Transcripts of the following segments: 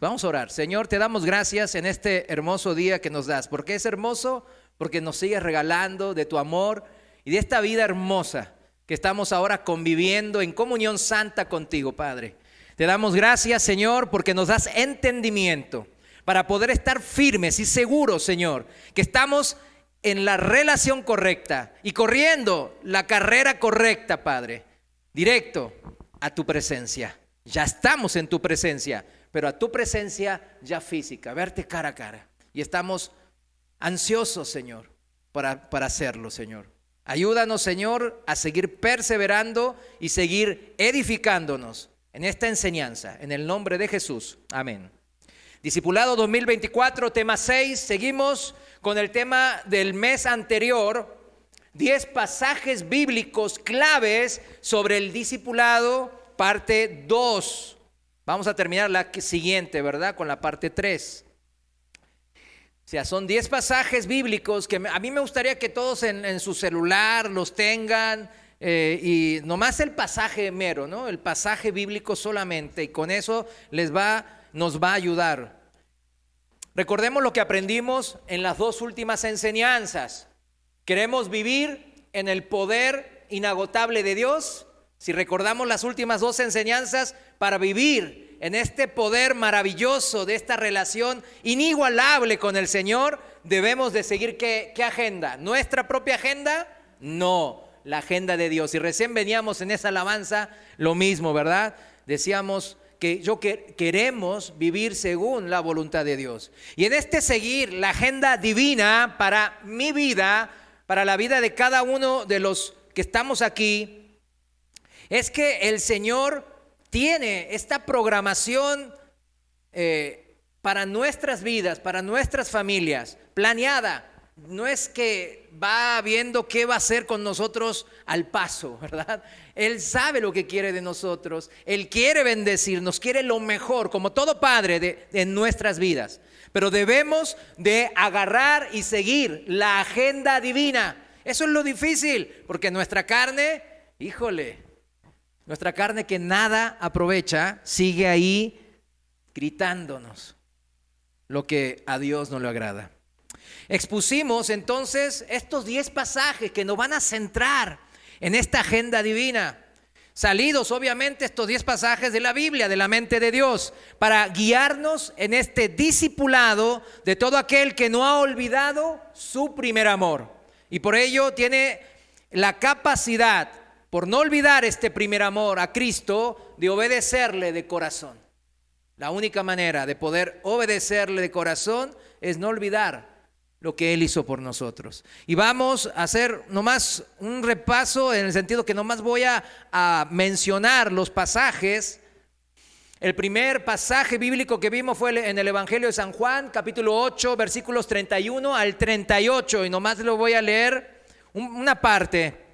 Vamos a orar. Señor, te damos gracias en este hermoso día que nos das. ¿Por qué es hermoso? Porque nos sigues regalando de tu amor y de esta vida hermosa que estamos ahora conviviendo en comunión santa contigo, Padre. Te damos gracias, Señor, porque nos das entendimiento para poder estar firmes y seguros, Señor, que estamos en la relación correcta y corriendo la carrera correcta, Padre, directo a tu presencia. Ya estamos en tu presencia, pero a tu presencia ya física, verte cara a cara. Y estamos ansiosos, Señor, para hacerlo, Señor. Ayúdanos, Señor, a seguir perseverando y seguir edificándonos en esta enseñanza, en el nombre de Jesús. Amén. Discipulado 2024, tema 6. Seguimos con el tema del mes anterior. 10 pasajes bíblicos claves sobre el discipulado, parte 2. Vamos a terminar la siguiente, ¿verdad? Con la parte 3. O sea, son 10 pasajes bíblicos que a mí me gustaría que todos en su celular los tengan. Y nomás el pasaje mero, ¿no? El pasaje bíblico solamente, y con eso nos va a ayudar. Recordemos lo que aprendimos en las 2 últimas enseñanzas. ¿Queremos vivir en el poder inagotable de Dios? Si recordamos las últimas 2 enseñanzas, para vivir en este poder maravilloso de esta relación inigualable con el Señor, debemos de seguir ¿qué agenda? ¿Nuestra propia agenda? No, la agenda de Dios. Y recién veníamos en esa alabanza lo mismo, ¿verdad? Decíamos que queremos vivir según la voluntad de Dios. Y en este seguir la agenda divina para mi vida, para la vida de cada uno de los que estamos aquí, es que el Señor tiene esta programación para nuestras vidas, para nuestras familias, planeada. No es que va viendo qué va a hacer con nosotros al paso, ¿verdad? Él sabe lo que quiere de nosotros. Él quiere bendecirnos, quiere lo mejor, como todo padre en nuestras vidas. Pero debemos de agarrar y seguir la agenda divina. Eso es lo difícil, porque nuestra carne, nuestra carne que nada aprovecha, sigue ahí gritándonos lo que a Dios no le agrada. Expusimos entonces estos 10 pasajes que nos van a centrar en esta agenda divina, salidos obviamente estos 10 pasajes de la Biblia, de la mente de Dios, para guiarnos en este discipulado de todo aquel que no ha olvidado su primer amor. Y por ello tiene la capacidad, por no olvidar este primer amor a Cristo, de obedecerle de corazón. La única manera de poder obedecerle de corazón es no olvidar lo que Él hizo por nosotros. Y vamos a hacer nomás un repaso en el sentido que nomás voy a mencionar los pasajes. El primer pasaje bíblico que vimos fue en el Evangelio de San Juan, capítulo 8, versículos 31 al 38. Y nomás lo voy a leer una parte.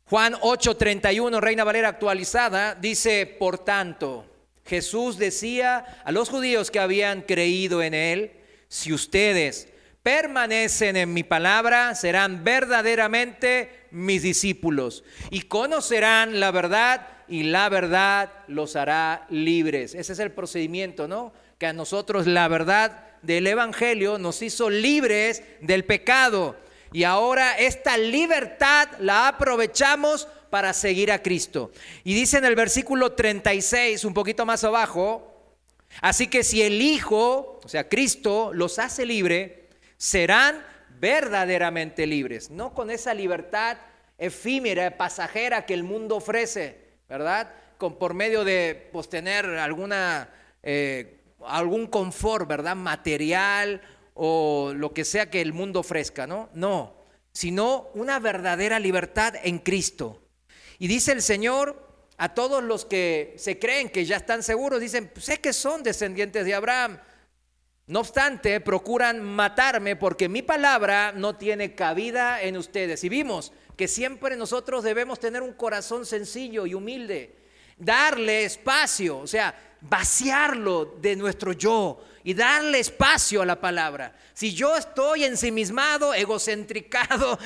Juan 8, 31, Reina Valera actualizada, dice: por tanto, Jesús decía a los judíos que habían creído en Él: si ustedes permanecen en mi palabra, serán verdaderamente mis discípulos y conocerán la verdad, y la verdad los hará libres. Ese es el procedimiento, ¿no? Que a nosotros la verdad del Evangelio nos hizo libres del pecado, y ahora esta libertad la aprovechamos para seguir a Cristo. Y dice en el versículo 36, un poquito más abajo: así que si el Hijo, o sea Cristo, los hace libre, serán verdaderamente libres. No con esa libertad efímera, pasajera que el mundo ofrece, ¿verdad? Por medio de tener algún confort, ¿verdad? Material o lo que sea que el mundo ofrezca, ¿no? No, sino una verdadera libertad en Cristo. Y dice el Señor a todos los que se creen que ya están seguros, dicen: sé que son descendientes de Abraham. No obstante, procuran matarme porque mi palabra no tiene cabida en ustedes. Y vimos que siempre nosotros debemos tener un corazón sencillo y humilde, darle espacio, o sea, vaciarlo de nuestro yo y darle espacio a la palabra. Si yo estoy ensimismado, egocentricado,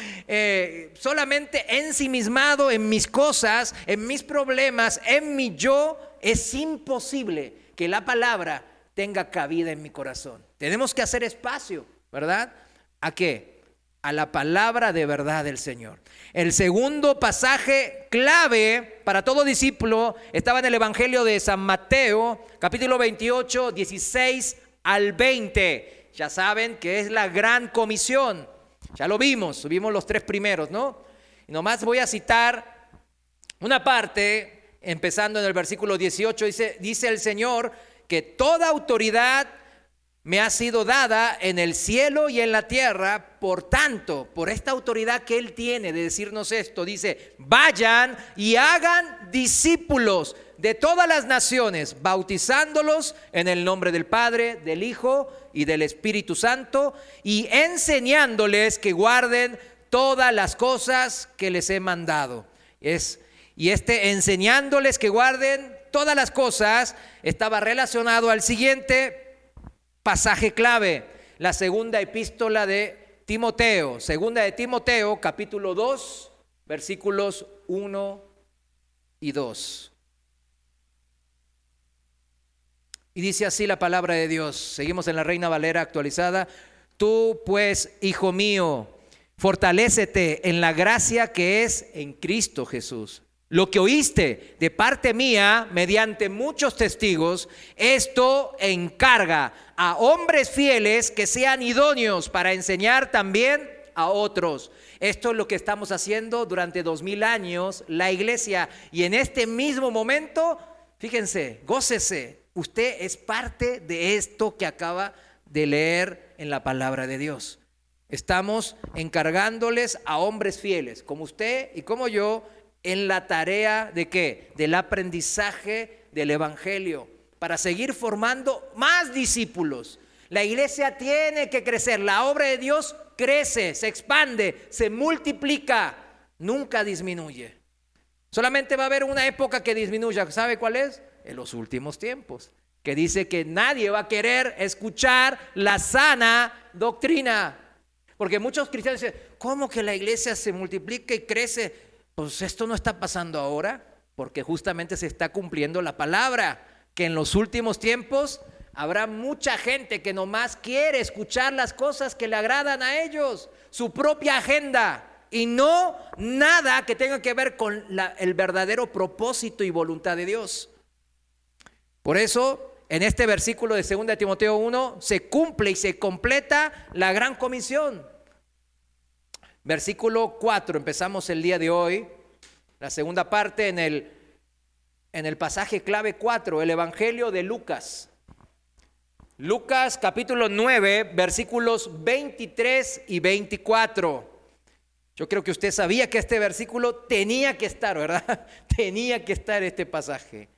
solamente ensimismado en mis cosas, en mis problemas, en mi yo, es imposible que la palabra tenga cabida en mi corazón. Tenemos que hacer espacio, ¿verdad? ¿A qué? A la palabra de verdad del Señor. El segundo pasaje clave para todo discípulo estaba en el Evangelio de San Mateo, capítulo 28, 16 al 20. Ya saben que es la gran comisión. Ya lo vimos los 3 primeros, ¿no? Y nomás voy a citar una parte, empezando en el versículo 18, dice el Señor que toda autoridad me ha sido dada en el cielo y en la tierra. Por tanto, por esta autoridad que Él tiene de decirnos esto, dice: vayan y hagan discípulos de todas las naciones, bautizándolos en el nombre del Padre, del Hijo y del Espíritu Santo, y enseñándoles que guarden todas las cosas que les he mandado. Y enseñándoles que guarden todas las cosas estaba relacionado al siguiente pasaje clave, la segunda epístola de Timoteo, segunda de Timoteo, capítulo 2, versículos 1 y 2. Y dice así la palabra de Dios. Seguimos en la Reina Valera actualizada. Tú pues, hijo mío, fortalécete en la gracia que es en Cristo Jesús. Lo que oíste de parte mía mediante muchos testigos, esto encarga a hombres fieles que sean idóneos para enseñar también a otros. Esto es lo que estamos haciendo durante 2000 años la iglesia. Y en este mismo momento, fíjense, gócese, usted es parte de esto que acaba de leer en la palabra de Dios. Estamos encargándoles a hombres fieles, como usted y como yo, en la tarea ¿de qué? Del aprendizaje del Evangelio, para seguir formando más discípulos. La iglesia tiene que crecer, la obra de Dios crece, se expande, se multiplica, nunca disminuye. Solamente va a haber una época que disminuya, ¿sabe cuál es? En los últimos tiempos, que dice que nadie va a querer escuchar la sana doctrina. Porque muchos cristianos dicen: ¿cómo que la iglesia se multiplica y crece? Pues esto no está pasando ahora, porque justamente se está cumpliendo la palabra, que en los últimos tiempos habrá mucha gente que nomás quiere escuchar las cosas que le agradan a ellos, su propia agenda, y no nada que tenga que ver con el verdadero propósito y voluntad de Dios. Por eso, en este versículo de 2 Timoteo 1, se cumple y se completa la gran comisión. Versículo 4, empezamos el día de hoy, la segunda parte en el pasaje clave 4, el Evangelio de Lucas. Lucas capítulo 9, versículos 23 y 24. Yo creo que usted sabía que este versículo tenía que estar, ¿verdad? Tenía que estar este pasaje.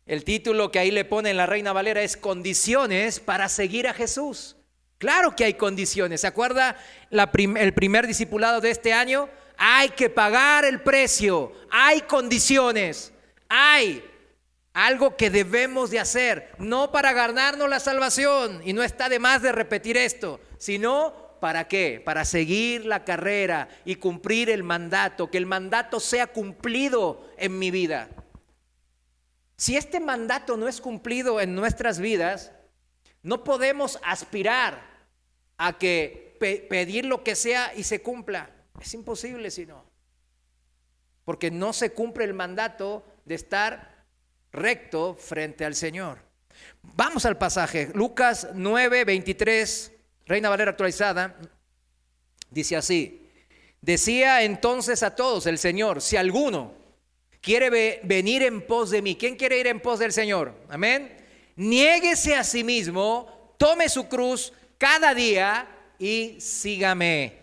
El título que ahí le pone en la Reina Valera es Condiciones para seguir a Jesús. Claro que hay condiciones. ¿Se acuerda el primer discipulado de este año? Hay que pagar el precio. Hay condiciones. Hay algo que debemos de hacer. No para ganarnos la salvación. Y no está de más de repetir esto. Sino ¿para qué? Para seguir la carrera y cumplir el mandato. Que el mandato sea cumplido en mi vida. Si este mandato no es cumplido en nuestras vidas, no podemos aspirar a que pedir lo que sea y se cumpla. Es imposible si no. Porque no se cumple el mandato de estar recto frente al Señor. Vamos al pasaje. Lucas 9, 23, Reina Valera actualizada, dice así: decía entonces a todos el Señor: si alguno quiere venir en pos de mí. ¿Quién quiere ir en pos del Señor? Amén. Niéguese a sí mismo, tome su cruz cada día y sígame.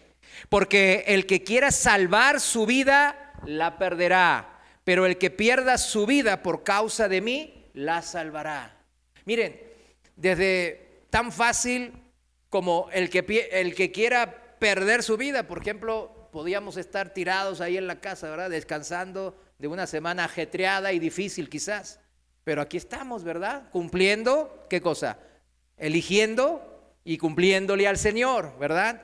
Porque el que quiera salvar su vida, la perderá. Pero el que pierda su vida por causa de mí, la salvará. Miren, desde tan fácil como el que quiera perder su vida, por ejemplo, podíamos estar tirados ahí en la casa, ¿verdad? Descansando de una semana ajetreada y difícil quizás. Pero aquí estamos, ¿verdad? Cumpliendo, ¿qué cosa? Eligiendo y cumpliéndole al Señor, ¿verdad?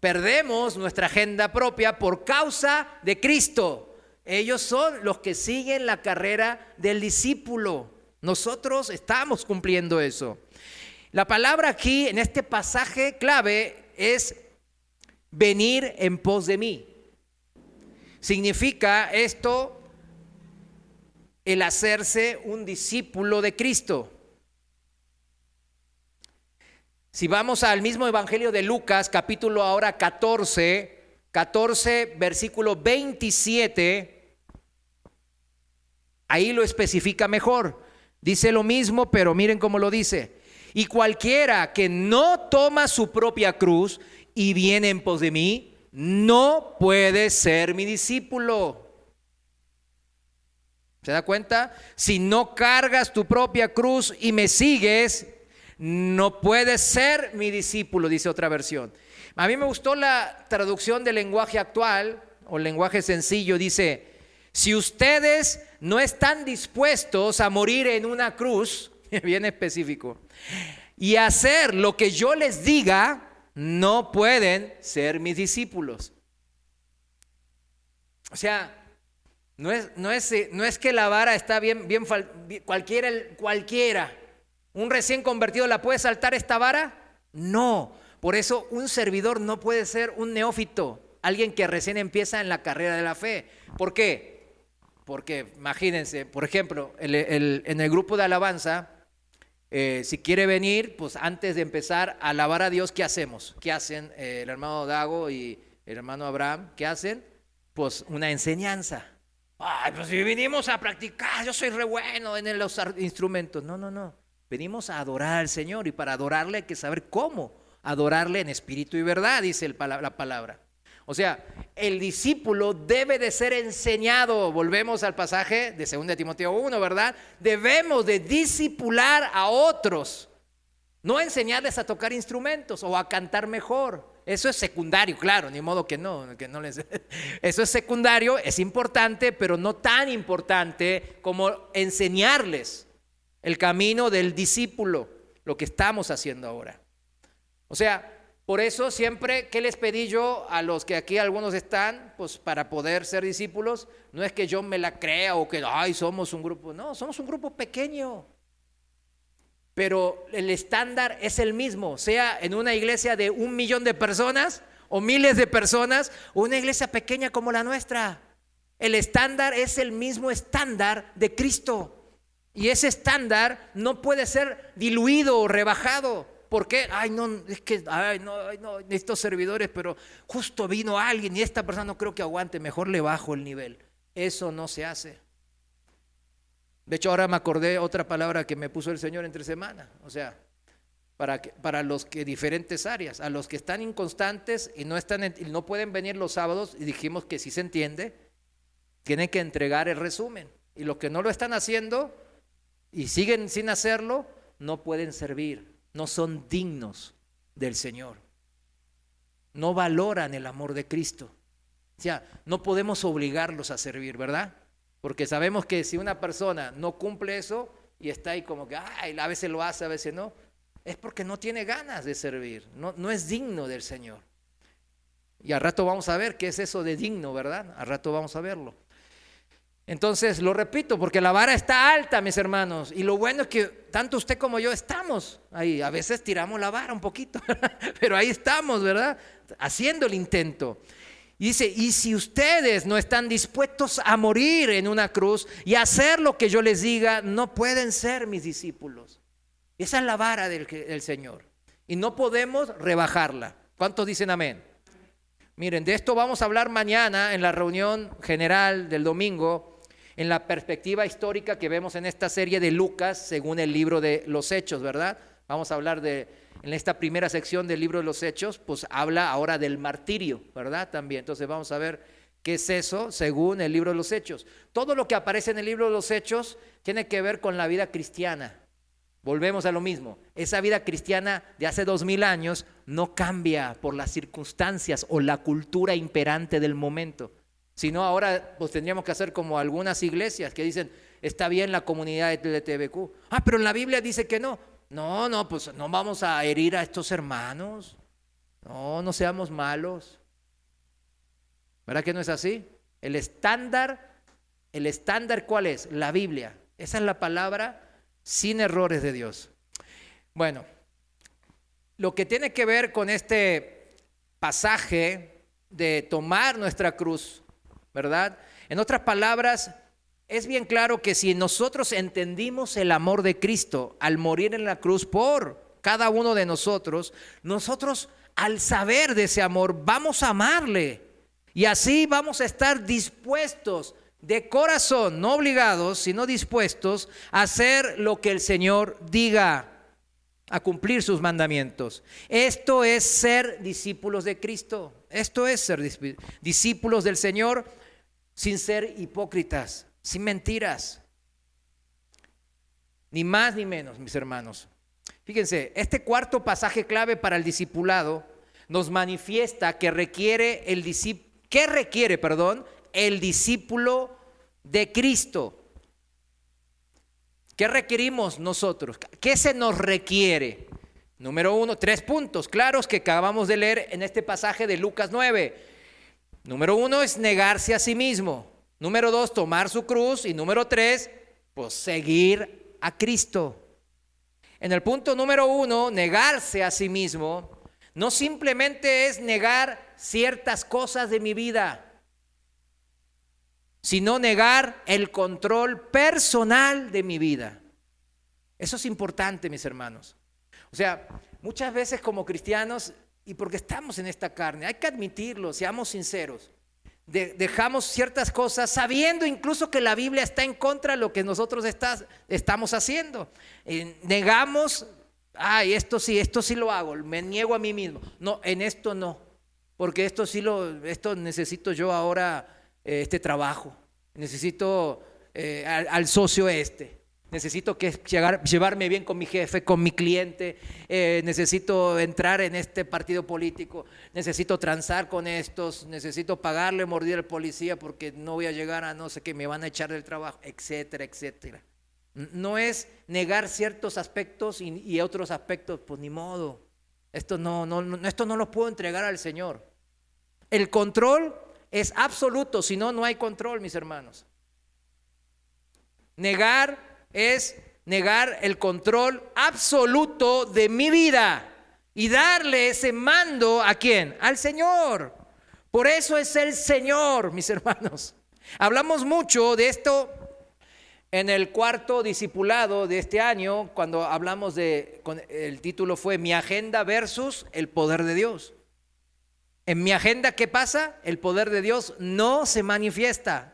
Perdemos nuestra agenda propia por causa de Cristo. Ellos son los que siguen la carrera del discípulo. Nosotros estamos cumpliendo eso. La palabra aquí, en este pasaje clave, es venir en pos de mí. Significa esto el hacerse un discípulo de Cristo. Si vamos al mismo Evangelio de Lucas, capítulo ahora 14, versículo 27, ahí lo especifica mejor. Dice lo mismo, pero miren cómo lo dice. Y cualquiera que no toma su propia cruz y viene en pos de mí, no puede ser mi discípulo. ¿Se da cuenta? Si no cargas tu propia cruz y me sigues, no puedes ser mi discípulo, dice otra versión. A mí me gustó la traducción del lenguaje actual o lenguaje sencillo. Dice, si ustedes no están dispuestos a morir en una cruz, bien específico, y hacer lo que yo les diga, no pueden ser mis discípulos. O sea, no es que la vara está bien cualquiera. ¿Un recién convertido la puede saltar esta vara? No. Por eso un servidor no puede ser un neófito, alguien que recién empieza en la carrera de la fe. ¿Por qué? Porque imagínense, por ejemplo, en el grupo de alabanza, si quiere venir, pues antes de empezar a alabar a Dios, ¿qué hacemos? ¿Qué hacen el hermano Dago y el hermano Abraham? ¿Qué hacen? Pues una enseñanza. Ay, pues si vinimos a practicar, yo soy re bueno en los instrumentos. No. Venimos a adorar al Señor, y para adorarle hay que saber cómo adorarle en espíritu y verdad, dice la palabra. O sea, el discípulo debe de ser enseñado. Volvemos al pasaje de 2 Timoteo 1, ¿verdad? Debemos de discipular a otros, no enseñarles a tocar instrumentos o a cantar mejor. Eso es secundario, claro, ni modo que no les... Eso es secundario, es importante, pero no tan importante como enseñarles el camino del discípulo, lo que estamos haciendo ahora. O sea, por eso siempre, ¿qué les pedí yo a los que aquí algunos están? Pues para poder ser discípulos, no es que yo me la crea o que somos un grupo, no, somos un grupo pequeño. Pero el estándar es el mismo, sea en una iglesia de 1 millón de personas o miles de personas o una iglesia pequeña como la nuestra. El estándar es el mismo estándar de Cristo. Y ese estándar no puede ser diluido o rebajado. ¿Por qué? Estos servidores, pero justo vino alguien y esta persona no creo que aguante, mejor le bajo el nivel. Eso no se hace. De hecho, ahora me acordé otra palabra que me puso el Señor entre semana. O sea, para los que diferentes áreas, a los que están inconstantes y no pueden venir los sábados, y dijimos que sí se entiende, tienen que entregar el resumen. Y los que no lo están haciendo y siguen sin hacerlo, no pueden servir, no son dignos del Señor, no valoran el amor de Cristo. O sea, no podemos obligarlos a servir, ¿verdad? Porque sabemos que si una persona no cumple eso y está ahí como que a veces lo hace, a veces no, es porque no tiene ganas de servir, no es digno del Señor. Y al rato vamos a ver qué es eso de digno, ¿verdad? Al rato vamos a verlo. Entonces, lo repito, porque la vara está alta, mis hermanos, y lo bueno es que tanto usted como yo estamos ahí. A veces tiramos la vara un poquito, pero ahí estamos, ¿verdad? Haciendo el intento. Y dice, y si ustedes no están dispuestos a morir en una cruz y a hacer lo que yo les diga, no pueden ser mis discípulos. Esa es la vara del Señor, y no podemos rebajarla. ¿Cuántos dicen amén? Miren, de esto vamos a hablar mañana en la reunión general del domingo, en la perspectiva histórica que vemos en esta serie de Lucas, según el libro de los Hechos, ¿verdad? Vamos a hablar en esta primera sección del libro de los Hechos, pues habla ahora del martirio, ¿verdad? También, entonces vamos a ver qué es eso según el libro de los Hechos. Todo lo que aparece en el libro de los Hechos tiene que ver con la vida cristiana. Volvemos a lo mismo, esa vida cristiana de hace 2000 años no cambia por las circunstancias o la cultura imperante del momento, sino ahora pues tendríamos que hacer como algunas iglesias que dicen, está bien la comunidad LGTBQ, pero en la Biblia dice que no, pues no vamos a herir a estos hermanos, no seamos malos, ¿verdad que no es así? El estándar, ¿cuál es? La Biblia, esa es la palabra sin errores de Dios. Bueno, lo que tiene que ver con este pasaje de tomar nuestra cruz, ¿verdad? En otras palabras, es bien claro que si nosotros entendimos el amor de Cristo al morir en la cruz por cada uno de nosotros, nosotros al saber de ese amor vamos a amarle y así vamos a estar dispuestos de corazón, no obligados, sino dispuestos a hacer lo que el Señor diga, a cumplir sus mandamientos. Esto es ser discípulos de Cristo. Esto es ser discípulos del Señor sin ser hipócritas, sin mentiras. Ni más ni menos, mis hermanos. Fíjense, este cuarto pasaje clave para el discipulado nos manifiesta que requiere el discípulo de Cristo. ¿Qué requerimos nosotros? ¿Qué se nos requiere? Número 1, 3 puntos claros que acabamos de leer en este pasaje de Lucas 9. Número 1 es negarse a sí mismo. Número 2, tomar su cruz. Y número 3, pues seguir a Cristo. En el punto número 1, negarse a sí mismo, no simplemente es negar ciertas cosas de mi vida, sino negar el control personal de mi vida. Eso es importante, mis hermanos. O sea, muchas veces como cristianos, y porque estamos en esta carne, hay que admitirlo, seamos sinceros, dejamos ciertas cosas sabiendo incluso que la Biblia está en contra de lo que nosotros estamos haciendo. Negamos, esto sí lo hago, me niego a mí mismo. No, en esto no, porque esto necesito yo ahora. Este trabajo, necesito al socio necesito llevarme bien con mi jefe, con mi cliente, necesito entrar en este partido político, necesito transar con estos, necesito pagarle mordida al policía porque no voy a llegar a no sé qué, me van a echar del trabajo, etcétera, etcétera. No es negar ciertos aspectos y otros aspectos, pues ni modo, esto no lo puedo entregar al Señor. El control es absoluto, si no, no hay control, mis hermanos. Negar es negar el control absoluto de mi vida y darle ese mando ¿a quién? Al Señor. Por eso es el Señor, mis hermanos. Hablamos mucho de esto en el cuarto discipulado de este año, cuando hablamos el título fue Mi agenda versus el poder de Dios. En mi agenda, ¿qué pasa? El poder de Dios no se manifiesta.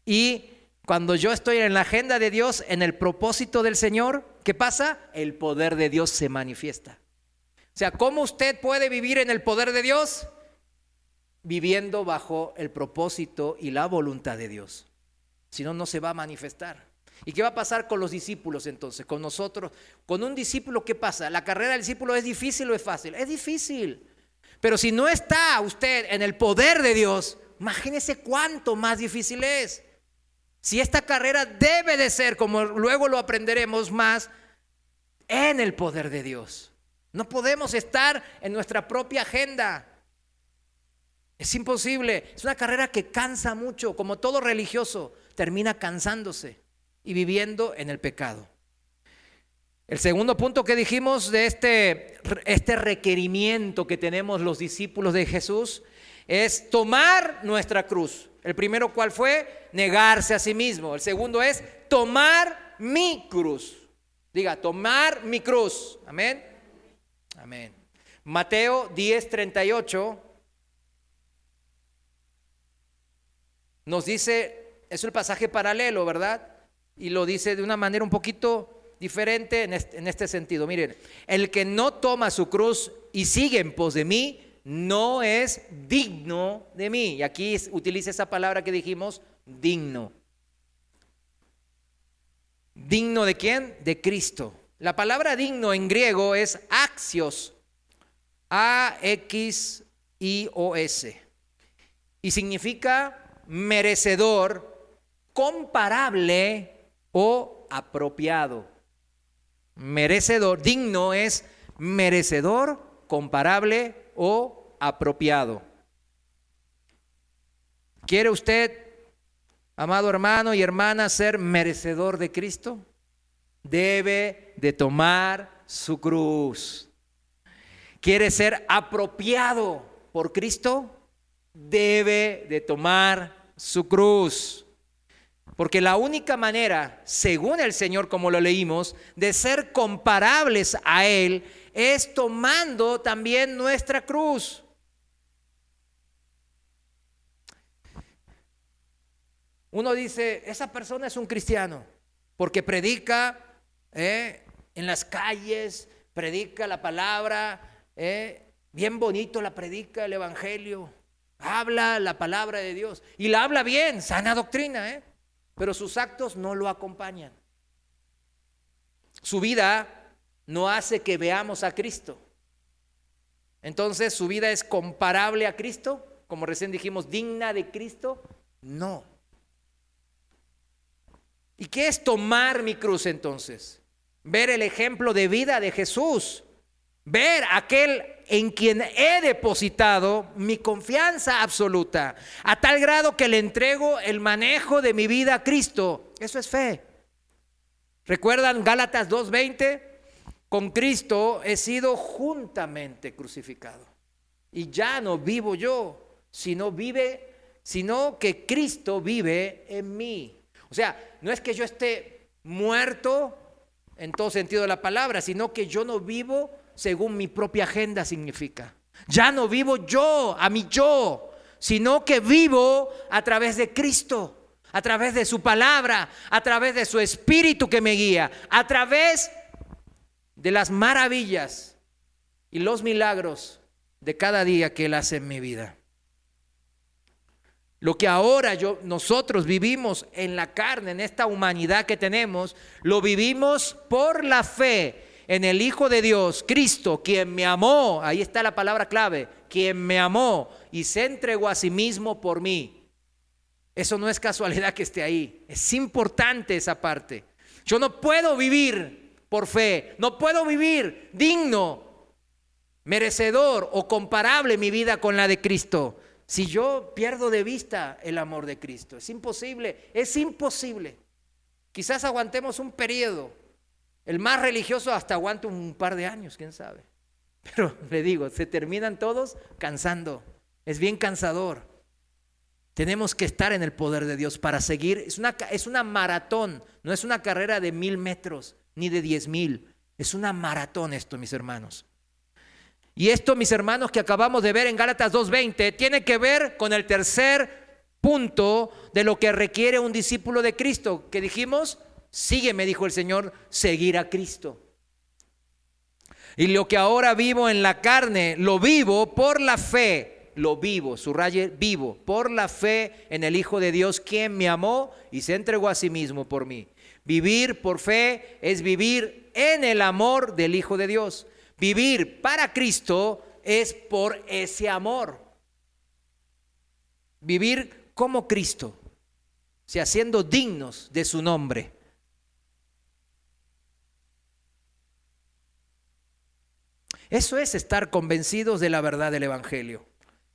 Y cuando yo estoy en la agenda de Dios, en el propósito del Señor, ¿qué pasa? El poder de Dios se manifiesta. O sea, ¿cómo usted puede vivir en el poder de Dios? Viviendo bajo el propósito y la voluntad de Dios. Si no, no se va a manifestar. ¿Y qué va a pasar con los discípulos entonces? Con nosotros, con un discípulo, ¿qué pasa? ¿La carrera del discípulo es difícil o es fácil? Es difícil. Pero si no está usted en el poder de Dios, imagínese cuánto más difícil es. Si esta carrera debe de ser, como luego lo aprenderemos más, en el poder de Dios. No podemos estar en nuestra propia agenda. Es imposible. Es una carrera que cansa mucho, como todo religioso, termina cansándose y viviendo en el pecado. El segundo punto que dijimos de este requerimiento que tenemos los discípulos de Jesús es tomar nuestra cruz. El primero, ¿cuál fue? Negarse a sí mismo. El segundo es tomar mi cruz. Diga, tomar mi cruz. Amén. Amén. Mateo 10:38 nos dice, es el pasaje paralelo, ¿verdad? Y lo dice de una manera un poquito diferente en este sentido. Miren, el que no toma su cruz y sigue en pos de mí, no es digno de mí. Y aquí utiliza esa palabra que dijimos, digno. ¿Digno de quién? De Cristo. La palabra digno en griego es axios, A-X-I-O-S, y significa merecedor, comparable o apropiado. Merecedor, digno es merecedor, comparable o apropiado. ¿Quiere usted, amado hermano y hermana, ser merecedor de Cristo? debe de tomar su cruz. ¿Quiere ser apropiado por Cristo? Debe de tomar su cruz. Porque la única manera, según el Señor, como lo leímos, de ser comparables a Él es tomando también nuestra cruz. Uno dice, esa persona es un cristiano porque predica en las calles, predica la palabra, bien bonito la predica el evangelio, habla la palabra de Dios y la habla bien, sana doctrina, pero sus actos no lo acompañan. Su vida no hace que veamos a Cristo. Entonces, ¿su vida es comparable a Cristo? Como recién dijimos, ¿digna de Cristo? No. ¿Y qué es tomar mi cruz entonces? Ver el ejemplo de vida de Jesús. Ver aquel en quien he depositado mi confianza absoluta, a tal grado que le entrego el manejo de mi vida a Cristo. Eso es fe. ¿Recuerdan Gálatas 2:20? Con Cristo he sido juntamente crucificado. Y ya no vivo yo, sino que Cristo vive en mí. O sea, no es que yo esté muerto en todo sentido de la palabra, sino que yo no vivo según mi propia agenda significa. Ya no vivo yo, a mi yo, sino que vivo a través de Cristo, a través de su palabra, a través de su espíritu que me guía, a través de las maravillas y los milagros de cada día que Él hace en mi vida. Lo que ahora nosotros vivimos en la carne, en esta humanidad que tenemos, lo vivimos por la fe en el Hijo de Dios, Cristo, quien me amó. Ahí está la palabra clave, quien me amó y se entregó a sí mismo por mí. Eso no es casualidad que esté ahí, es importante esa parte. Yo no puedo vivir por fe, no puedo vivir digno, merecedor o comparable mi vida con la de Cristo si yo pierdo de vista el amor de Cristo. Es imposible, es imposible. Quizás aguantemos un periodo, el más religioso hasta aguanta un par de años, quién sabe. Pero le digo, se terminan todos cansando, es bien cansador. Tenemos que estar en el poder de Dios para seguir. Es una maratón, no es una carrera de 1000 metros ni de 10,000. Es una maratón esto, mis hermanos. Y esto, mis hermanos, que acabamos de ver en Gálatas 2:20, tiene que ver con el tercer punto de lo que requiere un discípulo de Cristo, que dijimos, sígueme, dijo el Señor, seguir a Cristo. Y lo que ahora vivo en la carne, lo vivo por la fe, lo vivo, subraye, vivo, por la fe en el Hijo de Dios, quien me amó y se entregó a sí mismo por mí. Vivir por fe es vivir en el amor del Hijo de Dios. Vivir para Cristo es por ese amor. Vivir como Cristo, o sea, siendo dignos de su nombre. Eso es estar convencidos de la verdad del Evangelio,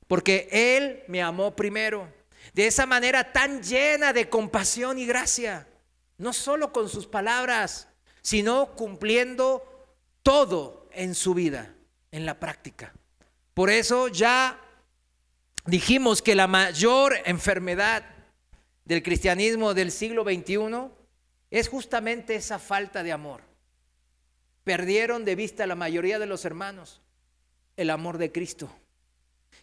porque Él me amó primero, de esa manera tan llena de compasión y gracia, no solo con sus palabras, sino cumpliendo todo en su vida, en la práctica. Por eso ya dijimos que la mayor enfermedad del cristianismo del siglo XXI es justamente esa falta de amor. Perdieron de vista la mayoría de los hermanos el amor de Cristo.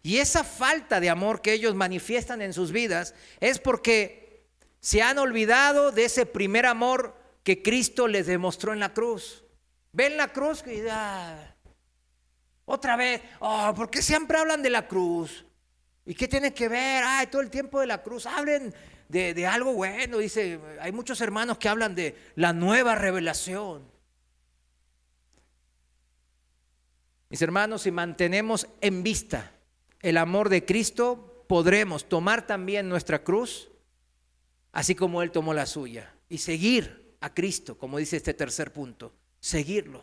Y esa falta de amor que ellos manifiestan en sus vidas es porque se han olvidado de ese primer amor que Cristo les demostró en la cruz. Ven la cruz y otra vez, ¿por qué siempre hablan de la cruz? ¿Y qué tiene que ver? Todo el tiempo de la cruz, hablen de algo bueno. Dice, hay muchos hermanos que hablan de la nueva revelación. Mis hermanos, si mantenemos en vista el amor de Cristo, podremos tomar también nuestra cruz, así como Él tomó la suya, y seguir a Cristo, como dice este tercer punto. Seguirlo.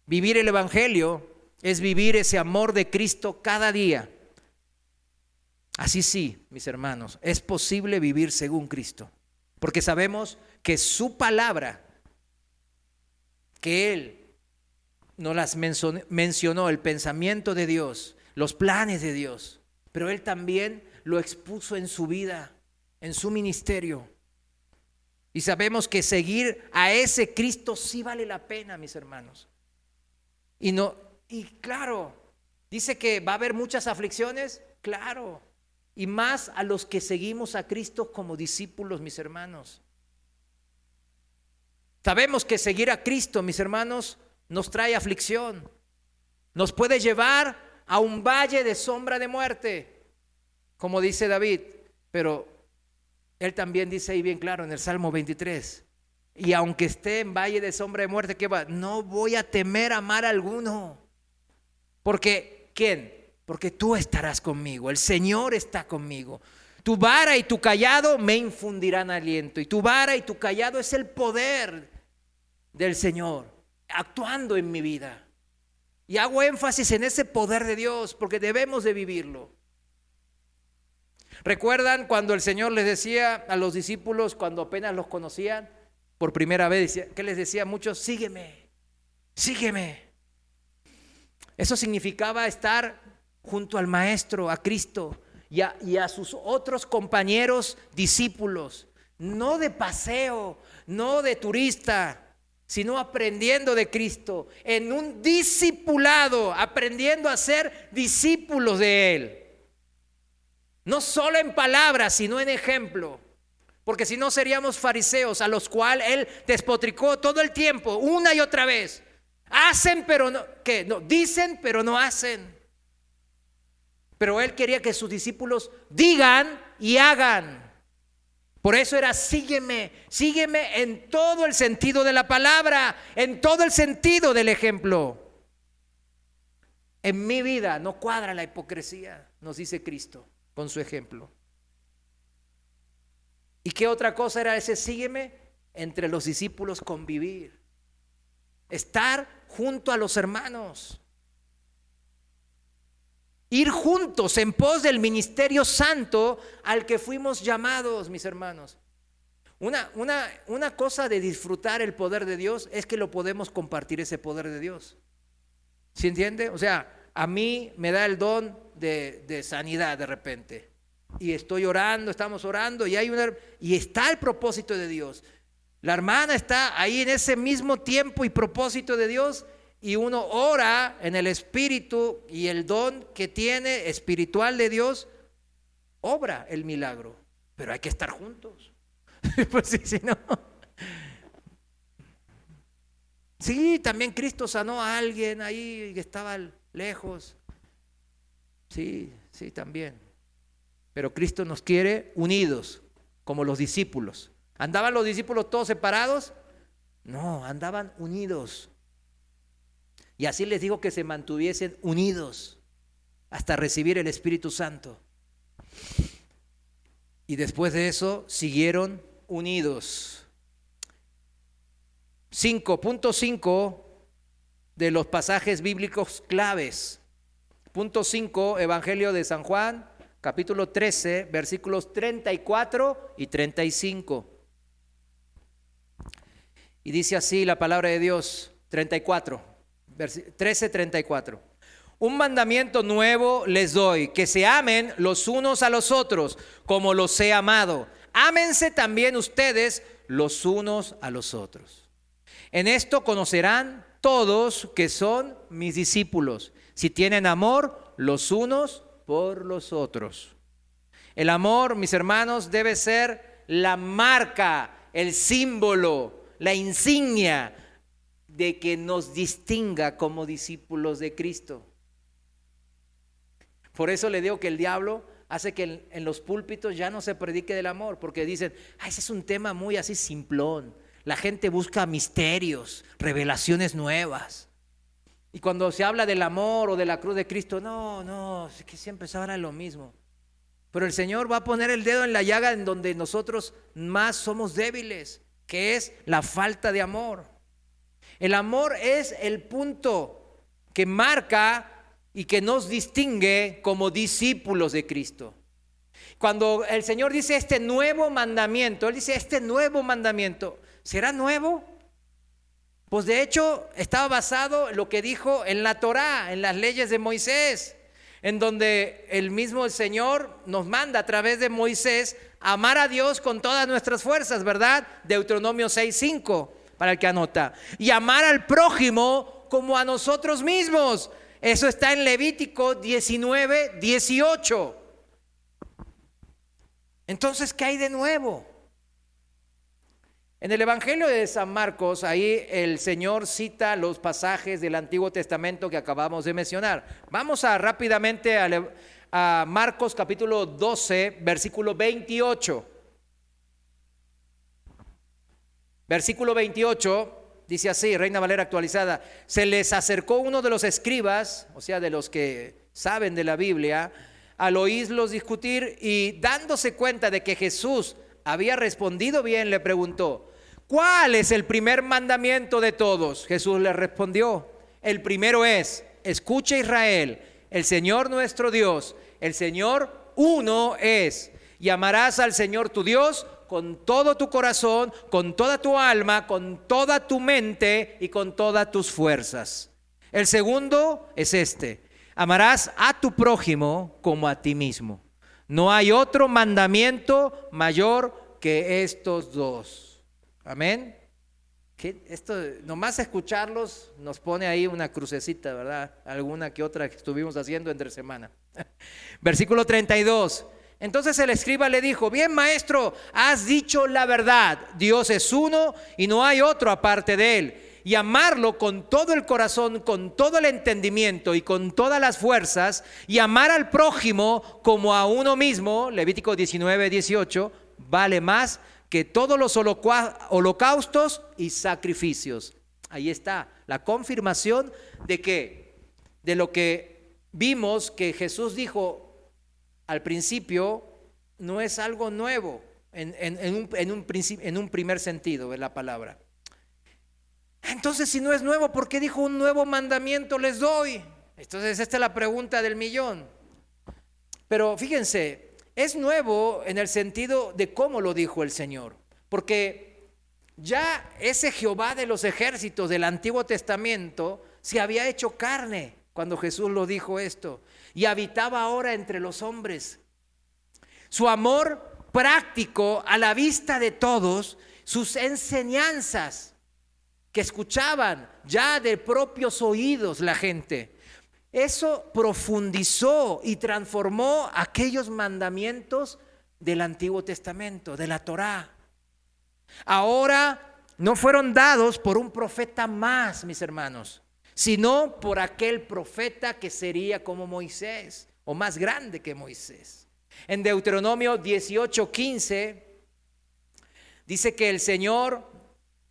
Vivir el Evangelio es vivir ese amor de Cristo cada día. Así sí, mis hermanos, es posible vivir según Cristo, porque sabemos que su palabra que Él nos las mencionó, el pensamiento de Dios, los planes de Dios, pero Él también lo expuso en su vida, en su ministerio. Y sabemos que seguir a ese Cristo sí vale la pena, mis hermanos. Y claro, dice que va a haber muchas aflicciones, claro, y más a los que seguimos a Cristo como discípulos, mis hermanos. Sabemos que seguir a Cristo, mis hermanos, nos trae aflicción, nos puede llevar a un valle de sombra de muerte, como dice David, pero él también dice ahí bien claro en el Salmo 23, y aunque esté en valle de sombra de muerte, ¿qué va? No voy a temer a mal alguno, porque ¿quién? Porque tú estarás conmigo, el Señor está conmigo. Tu vara y tu cayado me infundirán aliento, y tu vara y tu cayado es el poder del Señor actuando en mi vida. Y hago énfasis en ese poder de Dios porque debemos de vivirlo. ¿Recuerdan cuando el Señor les decía a los discípulos cuando apenas los conocían por primera vez? ¿Qué les decía a muchos? Sígueme, sígueme. Eso significaba estar junto al Maestro, a Cristo y a sus otros compañeros discípulos, no de paseo, no de turista, sino aprendiendo de Cristo, en un discipulado, aprendiendo a ser discípulos de Él. No solo en palabras, sino en ejemplo. Porque si no seríamos fariseos a los cuales Él despotricó todo el tiempo, una y otra vez. Hacen pero no, ¿qué? No, dicen pero no hacen. Pero Él quería que sus discípulos digan y hagan. Por eso era sígueme, sígueme en todo el sentido de la palabra, en todo el sentido del ejemplo. En mi vida no cuadra la hipocresía, nos dice Cristo con su ejemplo. ¿Y qué otra cosa era ese sígueme? Entre los discípulos convivir, estar junto a los hermanos, ir juntos en pos del ministerio santo al que fuimos llamados, mis hermanos. Una cosa de disfrutar el poder de Dios es que lo podemos compartir, ese poder de Dios. ¿Sí entiende? O sea, a mí me da el don de sanidad de repente. Y estoy orando, estamos orando y está el propósito de Dios. La hermana está ahí en ese mismo tiempo y propósito de Dios. Y uno ora en el Espíritu y el don que tiene espiritual de Dios obra el milagro. Pero hay que estar juntos. Pues sí, si no. Sí, también Cristo sanó a alguien ahí que estaba lejos. Sí, sí, también. Pero Cristo nos quiere unidos, como los discípulos. ¿Andaban los discípulos todos separados? No, andaban unidos. Y así les digo que se mantuviesen unidos hasta recibir el Espíritu Santo. Y después de eso siguieron unidos. 5.5 de los pasajes bíblicos claves. Punto 5, Evangelio de San Juan, capítulo 13, versículos 34 y 35. Y dice así la palabra de Dios, 13:34. Un mandamiento nuevo les doy, que se amen los unos a los otros, como los he amado. Ámense también ustedes los unos a los otros. En esto conocerán todos que son mis discípulos, si tienen amor los unos por los otros. El amor, mis hermanos, debe ser la marca, el símbolo, la insignia de que nos distinga como discípulos de Cristo. Por eso le digo que el diablo hace que en los púlpitos ya no se predique del amor, porque dicen, ese es un tema muy así simplón. La gente busca misterios, revelaciones nuevas. Y cuando se habla del amor o de la cruz de Cristo, no, es que siempre se habla de lo mismo. Pero el Señor va a poner el dedo en la llaga en donde nosotros más somos débiles, que es la falta de amor. El amor es el punto que marca y que nos distingue como discípulos de Cristo. Cuando el Señor dice este nuevo mandamiento, Él dice este nuevo mandamiento, ¿será nuevo? Pues de hecho estaba basado en lo que dijo en la Torá, en las leyes de Moisés, en donde el mismo Señor nos manda a través de Moisés amar a Dios con todas nuestras fuerzas, ¿verdad? Deuteronomio 6:5, para el que anota. Y amar al prójimo como a nosotros mismos. Eso está en Levítico 19:18. Entonces, ¿qué hay de nuevo? En el Evangelio de San Marcos, ahí el Señor cita los pasajes del Antiguo Testamento que acabamos de mencionar. Vamos rápidamente a Marcos capítulo 12, versículo 28. Versículo 28 dice así, Reina Valera actualizada: se les acercó uno de los escribas, o sea, de los que saben de la Biblia, al oírlos discutir, y dándose cuenta de que Jesús había respondido bien, le preguntó: ¿cuál es el primer mandamiento de todos? Jesús le respondió: el primero es: escucha Israel, el Señor nuestro Dios, el Señor uno es, y amarás al Señor tu Dios con todo tu corazón, con toda tu alma, con toda tu mente y con todas tus fuerzas. El segundo es este: amarás a tu prójimo como a ti mismo. No hay otro mandamiento mayor que estos dos. Amén. Esto, nomás escucharlos nos pone ahí una crucecita, ¿verdad? Alguna que otra que estuvimos haciendo entre semana. Versículo 32. Entonces el escriba le dijo: bien, maestro, has dicho la verdad. Dios es uno y no hay otro aparte de él. Y amarlo con todo el corazón, con todo el entendimiento y con todas las fuerzas, y amar al prójimo como a uno mismo, Levítico 19:18, vale más que todos los holocaustos y sacrificios. Ahí está la confirmación de lo que vimos que Jesús dijo al principio, no es algo nuevo en un primer sentido de la palabra. Entonces, si no es nuevo, ¿por qué dijo un nuevo mandamiento les doy? Entonces, esta es la pregunta del millón. Pero fíjense, es nuevo en el sentido de cómo lo dijo el Señor, porque ya ese Jehová de los ejércitos del Antiguo Testamento se había hecho carne cuando Jesús lo dijo esto, y habitaba ahora entre los hombres. Su amor práctico a la vista de todos, sus enseñanzas que escuchaban ya de propios oídos la gente, eso profundizó y transformó aquellos mandamientos del Antiguo Testamento, de la Torá. Ahora no fueron dados por un profeta más, mis hermanos, sino por aquel profeta que sería como Moisés, o más grande que Moisés. En Deuteronomio 18:15 dice que el Señor,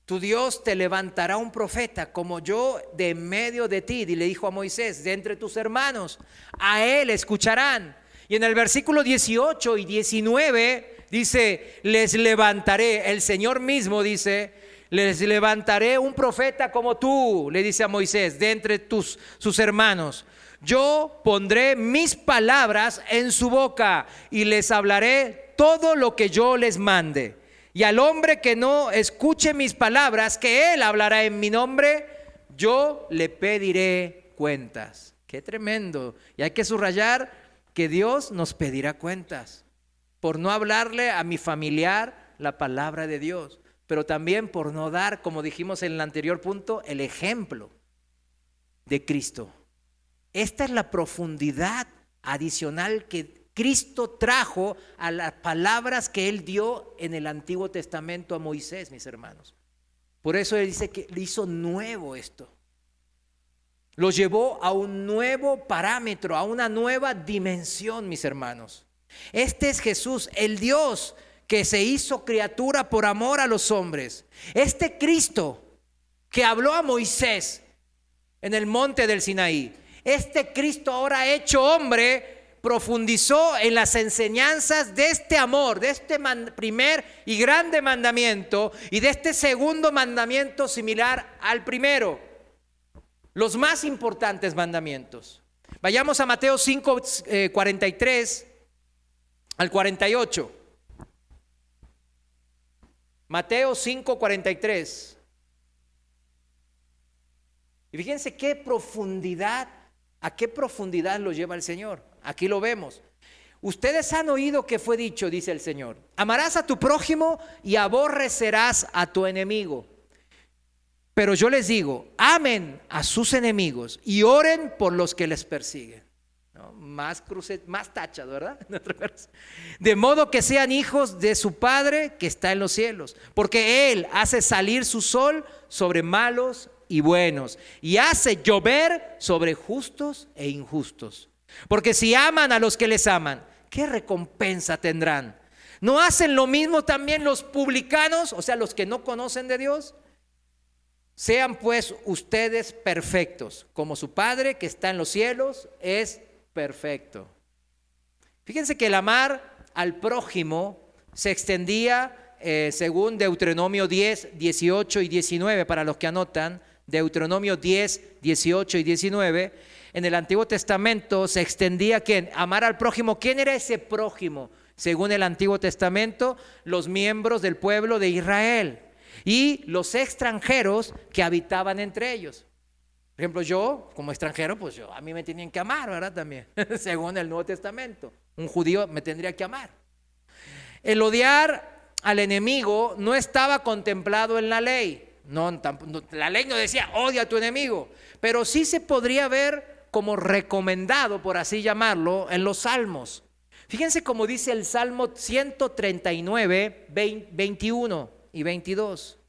tu Dios, te levantará un profeta como yo de en medio de ti. Y le dijo a Moisés: de entre tus hermanos, a él escucharán. Y en el versículo 18 y 19 dice: les levantaré, el Señor mismo dice, les levantaré un profeta como tú, le dice a Moisés, de entre sus hermanos. Yo pondré mis palabras en su boca y les hablaré todo lo que yo les mande. Y al hombre que no escuche mis palabras, que él hablará en mi nombre, yo le pediré cuentas. Qué tremendo. Y hay que subrayar que Dios nos pedirá cuentas por no hablarle a mi familiar la palabra de Dios, pero también por no dar, como dijimos en el anterior punto, el ejemplo de Cristo. Esta es la profundidad adicional que Cristo trajo a las palabras que Él dio en el Antiguo Testamento a Moisés, mis hermanos. Por eso Él dice que le hizo nuevo esto. Lo llevó a un nuevo parámetro, a una nueva dimensión, mis hermanos. Este es Jesús, el Dios que se hizo criatura por amor a los hombres. Este Cristo que habló a Moisés en el monte del Sinaí. Este Cristo ahora hecho hombre profundizó en las enseñanzas de este amor, de este primer y grande mandamiento y de este segundo mandamiento similar al primero. Los más importantes mandamientos. Vayamos a Mateo 5, 43 al 48. Mateo 5, 43. Y fíjense qué profundidad, a qué profundidad lo lleva el Señor. Aquí lo vemos. Ustedes han oído que fue dicho, dice el Señor, amarás a tu prójimo y aborrecerás a tu enemigo. Pero yo les digo, amen a sus enemigos y oren por los que les persiguen. ¿No? Más tachas, ¿verdad? De modo que sean hijos de su Padre que está en los cielos, porque Él hace salir su sol sobre malos y buenos, y hace llover sobre justos e injustos. Porque si aman a los que les aman, ¿qué recompensa tendrán? ¿No hacen lo mismo también los publicanos, o sea, los que no conocen de Dios? Sean pues ustedes perfectos, como su Padre que está en los cielos es perfecto. Fíjense que el amar al prójimo se extendía, según Deuteronomio 10, 18 y 19, para los que anotan, Deuteronomio 10, 18 y 19, en el Antiguo Testamento se extendía ¿quién? Amar al prójimo. ¿Quién era ese prójimo? Según el Antiguo Testamento, los miembros del pueblo de Israel y los extranjeros que habitaban entre ellos. Por ejemplo, yo como extranjero, pues a mí me tenían que amar, ¿verdad? También, según el Nuevo Testamento, un judío me tendría que amar. El odiar al enemigo no estaba contemplado en la ley. No, la ley no decía odia a tu enemigo, pero sí se podría ver como recomendado, por así llamarlo, en los salmos. Fíjense cómo dice el Salmo 139, 21 y 22.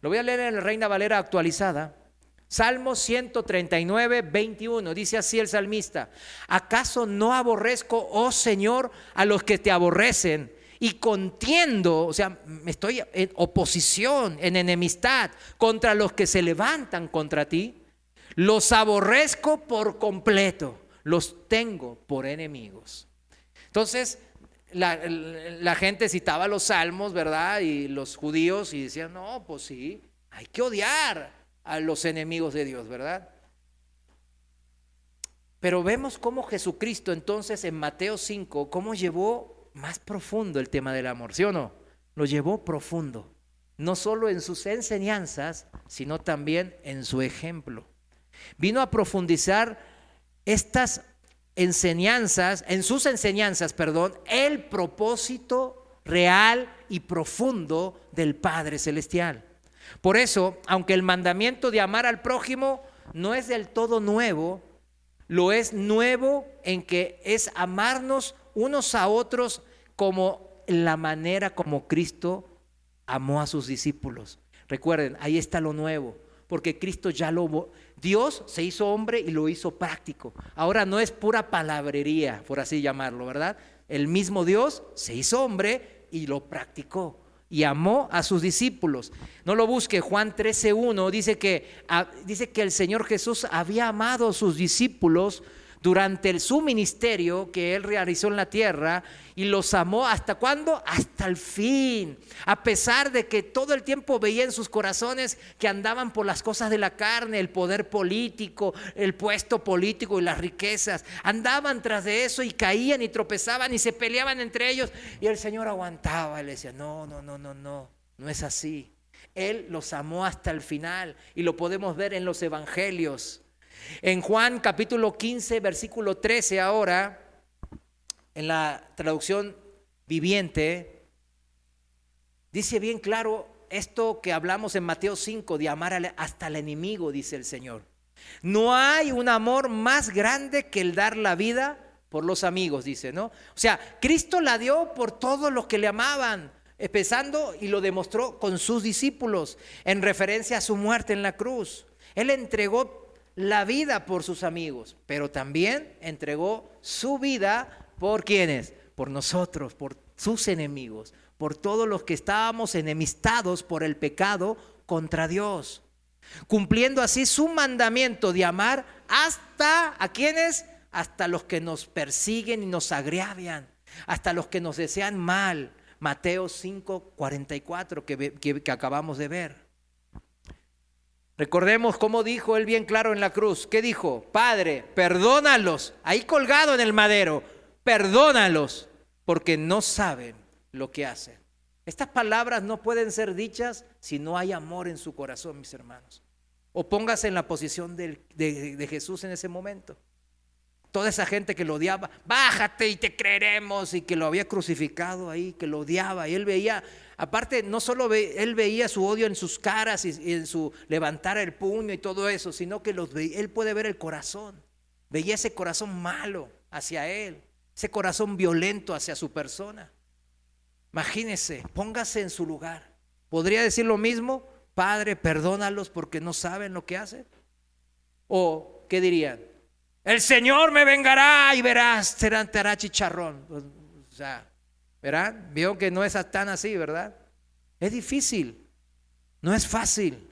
Lo voy a leer en la Reina Valera actualizada. Salmo 139, 21. Dice así el salmista: ¿acaso no aborrezco, oh Señor, a los que te aborrecen? Y contiendo, o sea, estoy en oposición, en enemistad contra los que se levantan contra ti. Los aborrezco por completo, los tengo por enemigos. Entonces, la gente citaba los salmos, ¿verdad? Y los judíos y decían, no, pues sí, hay que odiar a los enemigos de Dios, ¿verdad? Pero vemos cómo Jesucristo entonces en Mateo 5, cómo llevó más profundo el tema del amor, ¿sí o no? Lo llevó profundo, no solo en sus enseñanzas, sino también en su ejemplo. Vino a profundizar estas enseñanzas, en sus enseñanzas, el propósito real y profundo del Padre Celestial. Por eso, aunque el mandamiento de amar al prójimo no es del todo nuevo, lo es nuevo en que es amarnos unos a otros como la manera como Cristo amó a sus discípulos. Recuerden, ahí está lo nuevo, porque Cristo Dios se hizo hombre y lo hizo práctico. Ahora no es pura palabrería, por así llamarlo, ¿verdad? El mismo Dios se hizo hombre y lo practicó y amó a sus discípulos. No lo busque, Juan 13:1 dice que el Señor Jesús había amado a sus discípulos durante su ministerio que Él realizó en la tierra, y los amó ¿hasta cuándo? Hasta el fin, a pesar de que todo el tiempo veía en sus corazones que andaban por las cosas de la carne, el poder político, el puesto político y las riquezas, andaban tras de eso y caían y tropezaban y se peleaban entre ellos, y el Señor aguantaba, le decía, no es así. Él los amó hasta el final y lo podemos ver en los evangelios. En Juan capítulo 15, versículo 13 ahora, en la traducción viviente, dice bien claro esto que hablamos en Mateo 5, de amar hasta al enemigo, dice el Señor. No hay un amor más grande que el dar la vida por los amigos, dice, ¿no? O sea, Cristo la dio por todos los que le amaban, empezando y lo demostró con sus discípulos en referencia a su muerte en la cruz. Él entregó la vida por sus amigos, pero también entregó su vida por ¿quiénes? Por nosotros, por sus enemigos, por todos los que estábamos enemistados por el pecado contra Dios, cumpliendo así su mandamiento de amar hasta ¿a quiénes? Hasta los que nos persiguen y nos agravian, hasta los que nos desean mal. Mateo 5:44 que acabamos de ver. Recordemos cómo dijo él bien claro en la cruz. ¿Qué dijo? Padre, perdónalos, ahí colgado en el madero, perdónalos, porque no saben lo que hacen. Estas palabras no pueden ser dichas si no hay amor en su corazón, mis hermanos. O póngase en la posición de Jesús en ese momento. Toda esa gente que lo odiaba, bájate y te creeremos, y que lo había crucificado ahí, que lo odiaba. Y él veía, aparte, no solo él veía su odio en sus caras y en su levantar el puño y todo eso, sino que él puede ver el corazón. Veía ese corazón malo hacia él, ese corazón violento hacia su persona. Imagínese, póngase en su lugar. ¿Podría decir lo mismo? Padre, perdónalos porque no saben lo que hacen. ¿O qué dirían? El Señor me vengará y verás, te hará chicharrón. O sea, ¿verán? Vio que no es tan así, ¿verdad? Es difícil, no es fácil.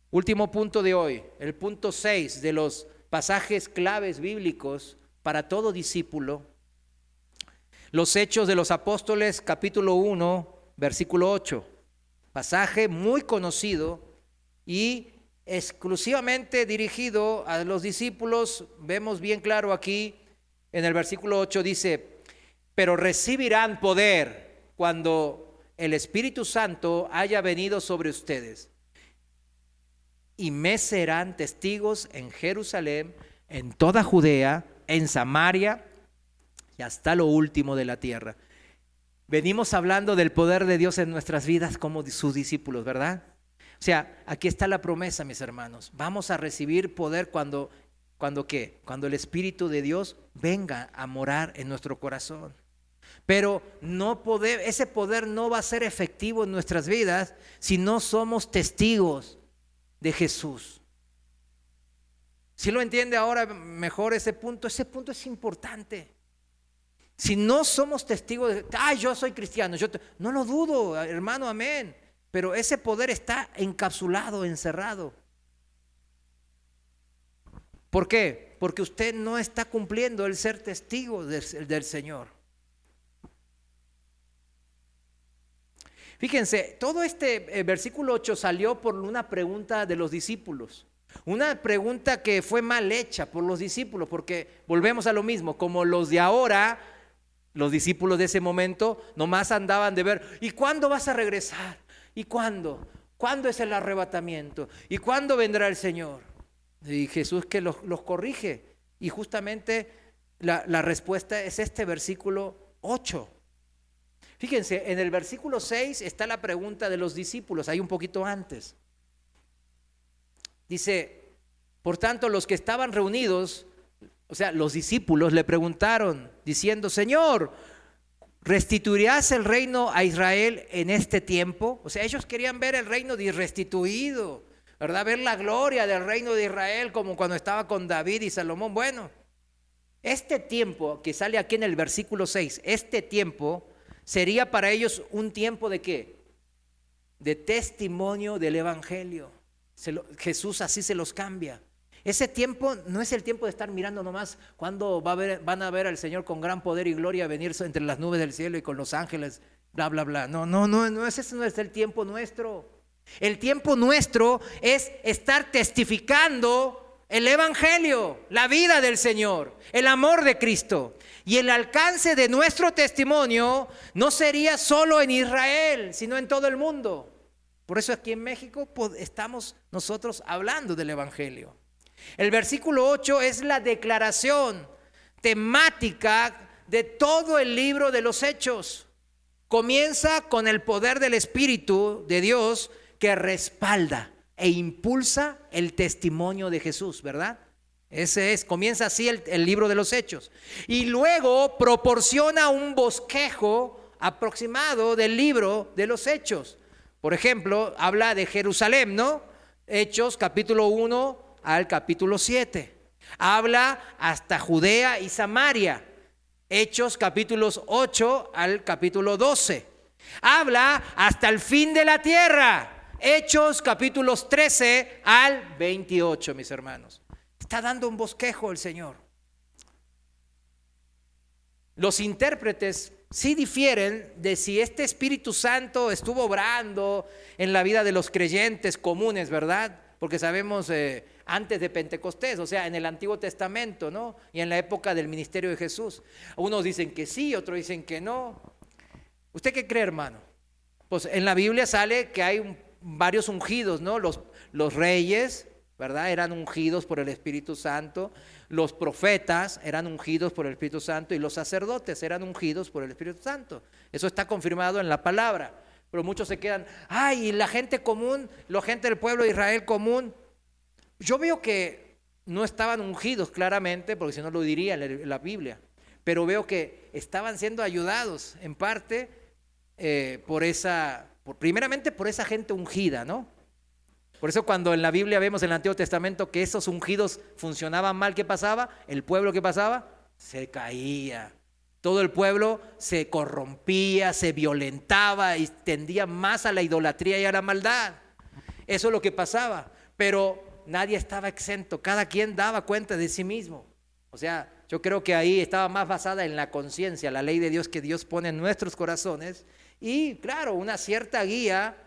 Último punto de hoy, el punto 6 de los pasajes claves bíblicos para todo discípulo. Los Hechos de los Apóstoles, capítulo 1, versículo 8. Pasaje muy conocido y exclusivamente dirigido a los discípulos. Vemos bien claro aquí en el versículo 8, dice: pero recibirán poder cuando el Espíritu Santo haya venido sobre ustedes, y me serán testigos en Jerusalén, en toda Judea, en Samaria y hasta lo último de la tierra. Venimos hablando del poder de Dios en nuestras vidas como sus discípulos, ¿verdad? O sea, aquí está la promesa, mis hermanos. Vamos a recibir poder cuando ¿qué? Cuando el Espíritu de Dios venga a morar en nuestro corazón. Pero ese poder no va a ser efectivo en nuestras vidas si no somos testigos de Jesús. ¿Sí lo entiende ahora mejor ese punto? Ese punto es importante. Si no somos testigos de, yo soy cristiano, no lo dudo, hermano, amén. Pero ese poder está encapsulado, encerrado. ¿Por qué? Porque usted no está cumpliendo el ser testigo del Señor. Fíjense, todo este versículo 8 salió por una pregunta de los discípulos. Una pregunta que fue mal hecha por los discípulos, porque volvemos a lo mismo, como los de ahora, los discípulos de ese momento nomás andaban de ver, ¿y cuándo vas a regresar? ¿Y cuándo? ¿Cuándo es el arrebatamiento? ¿Y cuándo vendrá el Señor? Y Jesús que los corrige. Y justamente la respuesta es este versículo 8. Fíjense, en el versículo 6 está la pregunta de los discípulos, ahí un poquito antes. Dice, por tanto, los que estaban reunidos, o sea, los discípulos le preguntaron, diciendo, Señor, ¿restituirás el reino a Israel en este tiempo? O sea, ellos querían ver el reino restituido, ¿verdad? Ver la gloria del reino de Israel como cuando estaba con David y Salomón. Bueno, este tiempo que sale aquí en el versículo 6, este tiempo sería para ellos un tiempo ¿de qué? De testimonio del evangelio. Jesús así se los cambia. Ese tiempo no es el tiempo de estar mirando nomás cuando van a ver al Señor con gran poder y gloria venir entre las nubes del cielo y con los ángeles, bla, bla, bla. Ese no es el tiempo nuestro. El tiempo nuestro es estar testificando el evangelio, la vida del Señor, el amor de Cristo. Y el alcance de nuestro testimonio no sería solo en Israel, sino en todo el mundo. Por eso aquí en México estamos nosotros hablando del evangelio. El versículo 8 es la declaración temática de todo el libro de los Hechos. Comienza con el poder del Espíritu de Dios que respalda e impulsa el testimonio de Jesús, ¿verdad? Comienza así el libro de los Hechos. Y luego proporciona un bosquejo aproximado del libro de los Hechos. Por ejemplo, habla de Jerusalén, ¿no? Hechos capítulo 1 al capítulo 7. Habla hasta Judea y Samaria. Hechos capítulos 8 al capítulo 12. Habla hasta el fin de la tierra. Hechos capítulos 13 al 28, mis hermanos. Está dando un bosquejo el Señor. Los intérpretes sí difieren de si este Espíritu Santo estuvo obrando en la vida de los creyentes comunes, ¿verdad? Porque sabemos antes de Pentecostés, o sea, en el Antiguo Testamento, ¿no? Y en la época del ministerio de Jesús. Unos dicen que sí, otros dicen que no. ¿Usted qué cree, hermano? Pues en la Biblia sale que hay varios ungidos, ¿no? Los reyes, ¿verdad? Eran ungidos por el Espíritu Santo. Los profetas eran ungidos por el Espíritu Santo y los sacerdotes eran ungidos por el Espíritu Santo. Eso está confirmado en la palabra. Pero muchos se quedan, ay, y la gente común, la gente del pueblo de Israel común. Yo veo que no estaban ungidos claramente, porque si no lo diría en la Biblia. Pero veo que estaban siendo ayudados en parte primeramente por esa gente ungida, ¿no? Por eso cuando en la Biblia vemos en el Antiguo Testamento que esos ungidos funcionaban mal, ¿qué pasaba? El pueblo, ¿qué pasaba? Se caía. Todo el pueblo se corrompía, se violentaba y tendía más a la idolatría y a la maldad. Eso es lo que pasaba. Pero nadie estaba exento, cada quien daba cuenta de sí mismo. O sea, yo creo que ahí estaba más basada en la conciencia, la ley de Dios que Dios pone en nuestros corazones y, claro, una cierta guía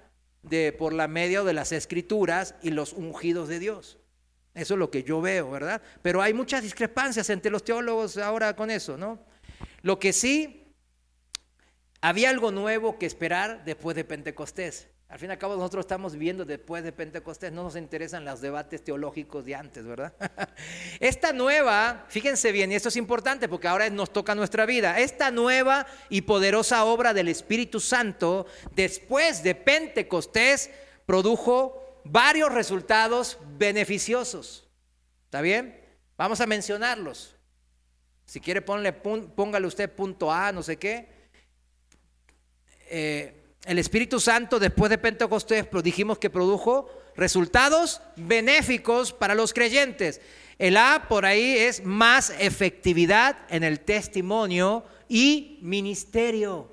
por la medio de las Escrituras y los ungidos de Dios. Eso es lo que yo veo, ¿verdad? Pero hay muchas discrepancias entre los teólogos ahora con eso, ¿no? Lo que sí, había algo nuevo que esperar después de Pentecostés. Al fin y al cabo nosotros estamos viviendo después de Pentecostés, no nos interesan los debates teológicos de antes, ¿verdad? Esta nueva, fíjense bien, y esto es importante porque ahora nos toca nuestra vida, esta nueva y poderosa obra del Espíritu Santo después de Pentecostés produjo varios resultados beneficiosos. ¿Está bien? Vamos a mencionarlos. Si quiere póngale usted punto A, no sé qué. El Espíritu Santo después de Pentecostés dijimos que produjo resultados benéficos para los creyentes. El A por ahí es más efectividad en el testimonio y ministerio.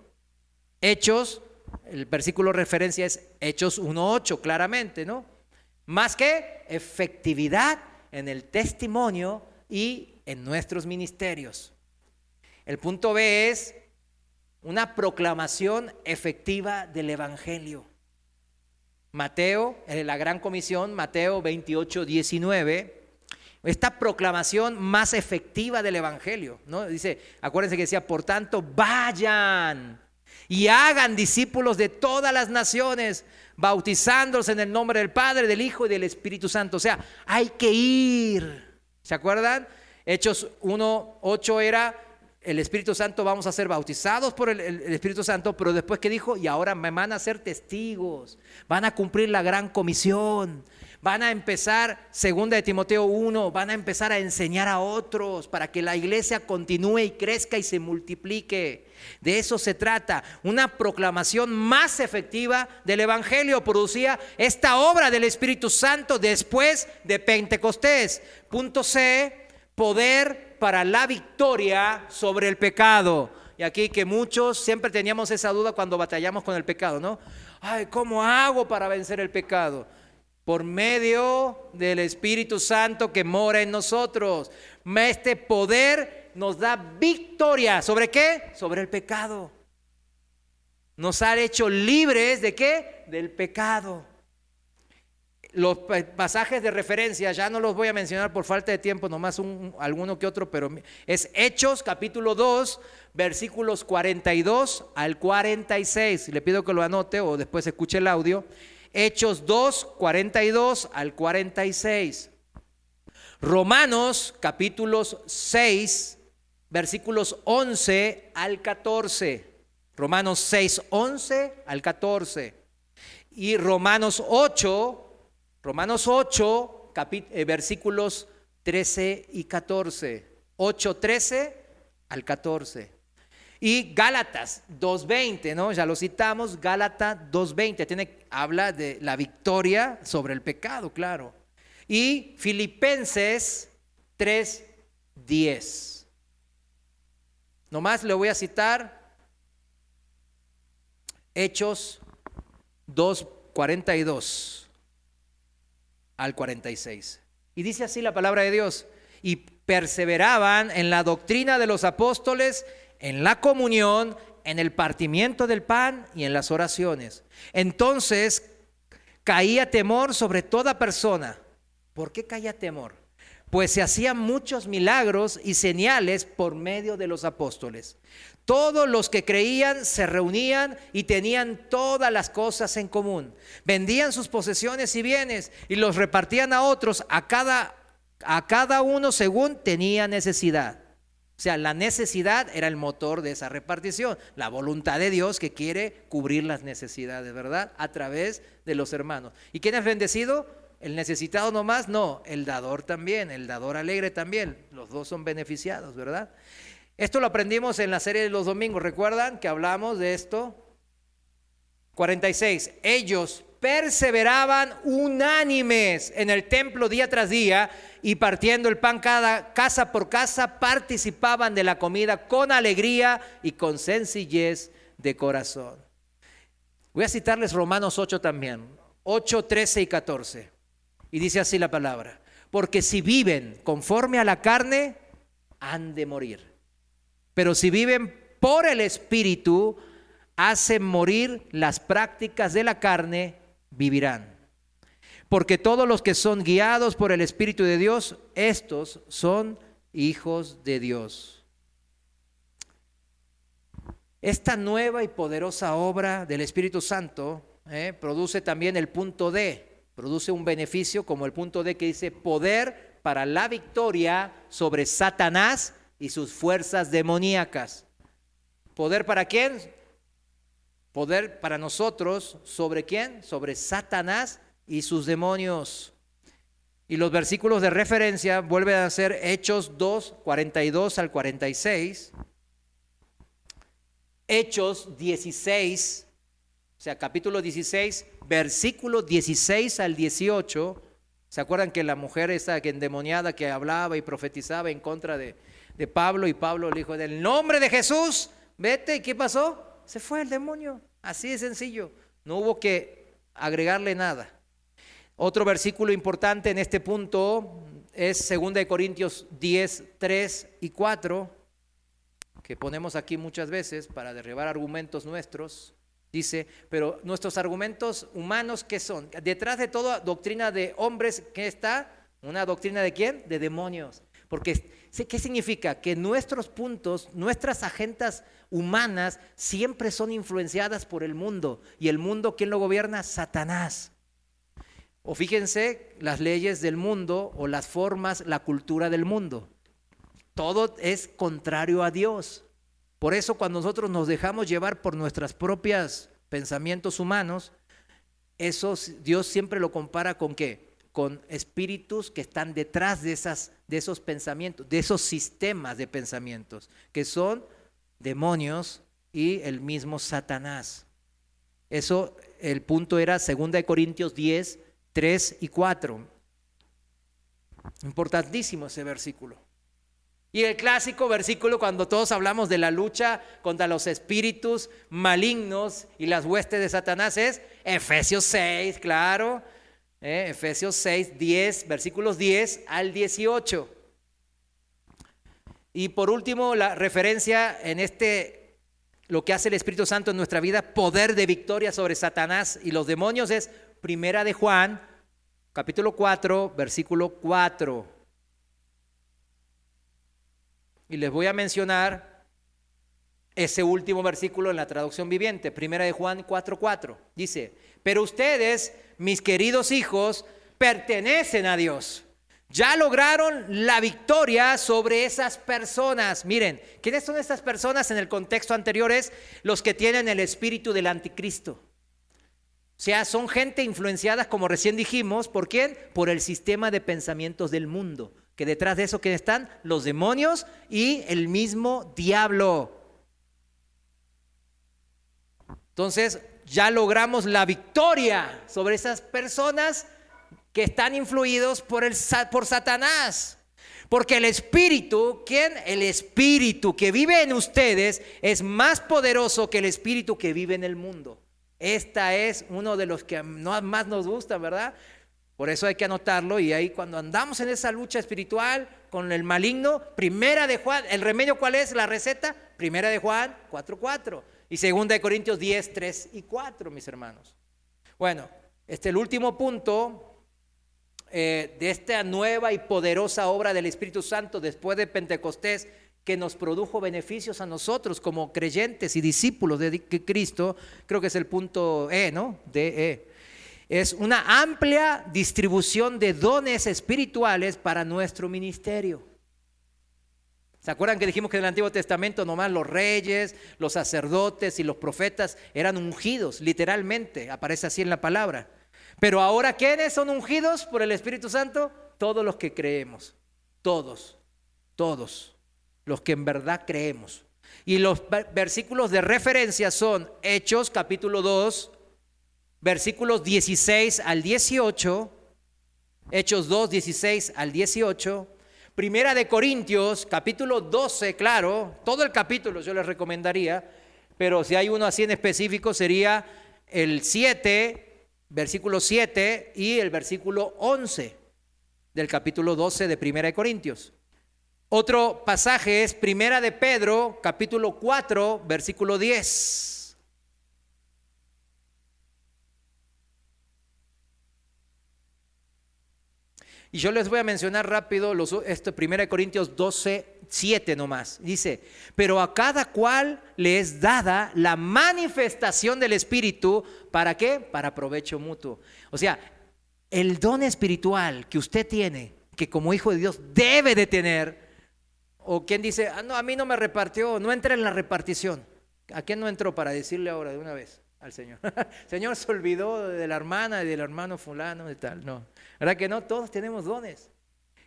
Hechos, el versículo de referencia es Hechos 1:8 claramente, ¿no? Más que efectividad en el testimonio y en nuestros ministerios. El punto B es una proclamación efectiva del Evangelio. Mateo, en la Gran Comisión, Mateo 28:19, esta proclamación más efectiva del Evangelio, ¿no? Dice, acuérdense que decía, por tanto, vayan y hagan discípulos de todas las naciones, bautizándolos en el nombre del Padre, del Hijo y del Espíritu Santo. O sea, hay que ir. ¿Se acuerdan? Hechos 1:8 era, el Espíritu Santo, vamos a ser bautizados por el Espíritu Santo, pero después que dijo, y ahora me van a ser testigos, van a cumplir la gran comisión, van a empezar, 2 de Timoteo 1, van a empezar a enseñar a otros para que la iglesia continúe y crezca y se multiplique. De eso se trata. Una proclamación más efectiva del Evangelio producía esta obra del Espíritu Santo después de Pentecostés. Punto C, poder para la victoria sobre el pecado. Y aquí que muchos siempre teníamos esa duda cuando batallamos con el pecado, ¿no? Ay, ¿cómo hago para vencer el pecado? Por medio del Espíritu Santo que mora en nosotros. Este poder nos da victoria. ¿Sobre qué? Sobre el pecado. Nos ha hecho libres ¿de qué? Del pecado. Los pasajes de referencia ya no los voy a mencionar por falta de tiempo, nomás alguno que otro, pero es Hechos capítulo 2, versículos 42 al 46. Le pido que lo anote o después escuche el audio. Hechos 2, 42 al 46. Romanos capítulos 6, versículos 11 al 14. Romanos 6, 11 al 14. Y Romanos 8, versículos 13 y 14. 8, 13 al 14. Y Gálatas 2:20, ¿no? Ya lo citamos, Gálatas 2:20, habla de la victoria sobre el pecado, claro. Y Filipenses 3:10. Nomás le voy a citar Hechos 2:42 al 46. Y dice así la palabra de Dios: y perseveraban en la doctrina de los apóstoles, en la comunión, en el partimiento del pan y en las oraciones. Entonces caía temor sobre toda persona. ¿Por qué caía temor? pues se hacían muchos milagros y señales por medio de los apóstoles. Todos los que creían se reunían y tenían todas las cosas en común. Vendían sus posesiones y bienes y los repartían a otros, a cada uno según tenía necesidad. O sea, la necesidad era el motor de esa repartición. La voluntad de Dios que quiere cubrir las necesidades, ¿verdad? A través de los hermanos. ¿Y quién es bendecido? ¿El necesitado nomás? No, el dador también, el dador alegre también. Los dos son beneficiados, ¿verdad? Esto lo aprendimos en la serie de los domingos. ¿Recuerdan que hablamos de esto? 46. Ellos perseveraban unánimes en el templo día tras día y partiendo el pan casa por casa participaban de la comida con alegría y con sencillez de corazón. Voy a citarles Romanos 8 también, 8, 13 y 14. Y dice así la palabra: porque si viven conforme a la carne, han de morir. Pero si viven por el Espíritu, hacen morir las prácticas de la carne, vivirán. Porque todos los que son guiados por el Espíritu de Dios, estos son hijos de Dios. Esta nueva y poderosa obra del Espíritu Santo produce también el punto D, produce un beneficio como el punto D que dice poder para la victoria sobre Satanás y sus fuerzas demoníacas. ¿Poder para quién? Poder para nosotros, ¿sobre quién? Sobre Satanás y sus demonios. Y los versículos de referencia vuelven a ser Hechos 2, 42 al 46. Hechos 16, o sea, capítulo 16, versículos 16 al 18. ¿Se acuerdan que la mujer esa que endemoniada que hablaba y profetizaba en contra de Pablo, y Pablo le dijo: del nombre de Jesús, vete? ¿Y qué pasó? Se fue el demonio, así de sencillo, no hubo que agregarle nada. Otro versículo importante en este punto es 2 Corintios 10, 3 y 4, que ponemos aquí muchas veces para derribar argumentos nuestros. Dice: pero nuestros argumentos humanos, ¿qué son? Detrás de toda doctrina de hombres, ¿qué está? ¿Una doctrina de quién? De demonios. Porque, ¿qué significa? Que nuestros puntos, nuestras agendas humanas siempre son influenciadas por el mundo. ¿Y el mundo quién lo gobierna? Satanás. O fíjense las leyes del mundo o las formas, la cultura del mundo. Todo es contrario a Dios. Por eso cuando nosotros nos dejamos llevar por nuestros propios pensamientos humanos, eso Dios siempre lo compara ¿con qué? Con espíritus que están detrás de esos pensamientos, de esos sistemas de pensamientos, que son demonios y el mismo Satanás. Eso, el punto era 2 Corintios 10, 3 y 4. Importantísimo ese versículo. Y el clásico versículo cuando todos hablamos de la lucha contra los espíritus malignos y las huestes de Satanás es Efesios 6, claro. Efesios 6, 10, versículos 10 al 18. Y por último, la referencia en lo que hace el Espíritu Santo en nuestra vida, poder de victoria sobre Satanás y los demonios, es Primera de Juan, capítulo 4, versículo 4. Y les voy a mencionar ese último versículo en la traducción viviente, Primera de Juan 4:4. Dice: pero ustedes, mis queridos hijos, pertenecen a Dios. Ya lograron la victoria sobre esas personas. Miren, ¿quiénes son estas personas en el contexto anterior? Es los que tienen el espíritu del anticristo. O sea, son gente influenciada, como recién dijimos, ¿por quién? Por el sistema de pensamientos del mundo. Que detrás de eso, ¿quién están? Los demonios y el mismo diablo. Entonces, ya logramos la victoria sobre esas personas que están influidos por Satanás. Porque el espíritu, ¿quién? El espíritu que vive en ustedes es más poderoso que el espíritu que vive en el mundo. Esta es uno de los que más nos gusta, ¿verdad? Por eso hay que anotarlo, y ahí cuando andamos en esa lucha espiritual con el maligno, Primera de Juan, ¿el remedio cuál es? La receta, Primera de Juan 4:4 y 2 Corintios 10, 3 y 4, mis hermanos. Bueno, el último punto de esta nueva y poderosa obra del Espíritu Santo después de Pentecostés, que nos produjo beneficios a nosotros como creyentes y discípulos de Cristo. Creo que es el punto E, ¿no? DE. Es una amplia distribución de dones espirituales para nuestro ministerio. ¿Se acuerdan que dijimos que en el Antiguo Testamento nomás los reyes, los sacerdotes y los profetas eran ungidos? Literalmente, aparece así en la palabra. Pero ahora, ¿quiénes son ungidos por el Espíritu Santo? Todos los que creemos. Todos los que en verdad creemos. Y los versículos de referencia son Hechos capítulo 2, versículos 16 al 18, Hechos 2, 16 al 18, Primera de Corintios capítulo 12, claro, todo el capítulo yo les recomendaría, pero si hay uno así en específico sería el 7, versículo 7 y el versículo 11 del capítulo 12 de Primera de Corintios. Otro pasaje es Primera de Pedro, capítulo 4, versículo 10. Y yo les voy a mencionar rápido Primera de Corintios 12, 7 nomás. Dice, pero a cada cual le es dada la manifestación del Espíritu, ¿para qué? Para provecho mutuo. O sea, el don espiritual que usted tiene, que como hijo de Dios debe de tener. O quien dice, no, a mí no me repartió, no entra en la repartición. ¿A quién no entró para decirle ahora de una vez al Señor? Señor, se olvidó de la hermana y del hermano fulano de tal. No, ¿verdad que no? Todos tenemos dones.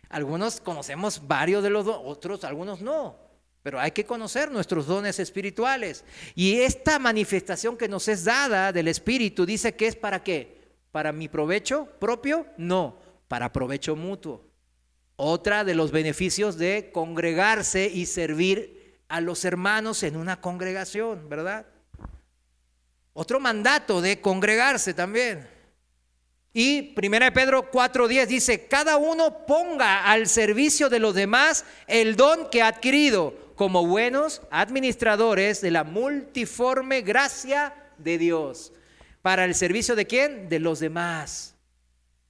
Algunos conocemos varios de los dones, otros, algunos no. Pero hay que conocer nuestros dones espirituales. Y esta manifestación que nos es dada del Espíritu, dice que es ¿para qué? ¿Para mi provecho propio? No, para provecho mutuo. Otra de los beneficios de congregarse y servir a los hermanos en una congregación, ¿verdad? Otro mandato de congregarse también. Y 1 Pedro 4:10 dice, cada uno ponga al servicio de los demás el don que ha adquirido como buenos administradores de la multiforme gracia de Dios. ¿Para el servicio de quién? De los demás.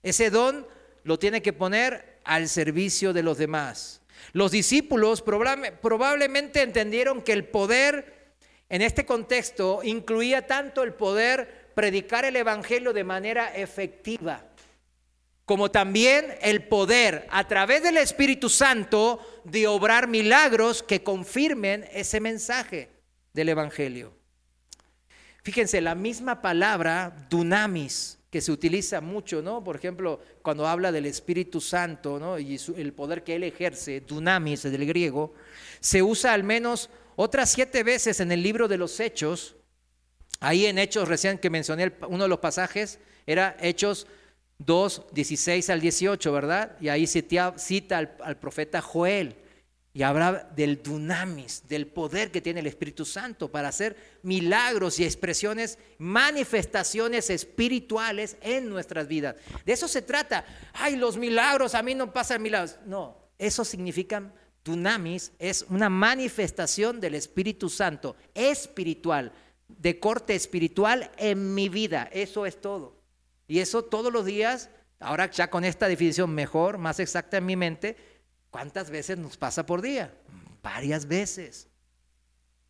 Ese don lo tiene que poner al servicio de los demás. Los discípulos probablemente entendieron que el poder en este contexto incluía tanto el poder predicar el evangelio de manera efectiva, como también el poder a través del Espíritu Santo de obrar milagros que confirmen ese mensaje del evangelio. Fíjense, la misma palabra dunamis que se utiliza mucho, ¿no? Por ejemplo, cuando habla del Espíritu Santo, ¿no? Y el poder que él ejerce, dunamis del griego, se usa al menos otras 7 veces en el libro de los Hechos. Ahí en Hechos, recién que mencioné uno de los pasajes, era Hechos 2, 16 al 18, ¿verdad? Y ahí cita al profeta Joel. Y habla del dunamis, del poder que tiene el Espíritu Santo para hacer milagros y expresiones, manifestaciones espirituales en nuestras vidas. De eso se trata. Ay, los milagros, a mí no pasan milagros. No, eso significa dunamis, es una manifestación del Espíritu Santo espiritual, de corte espiritual en mi vida. Eso es todo. Y eso todos los días, ahora ya con esta definición mejor, más exacta en mi mente, ¿cuántas veces nos pasa por día? Varias veces.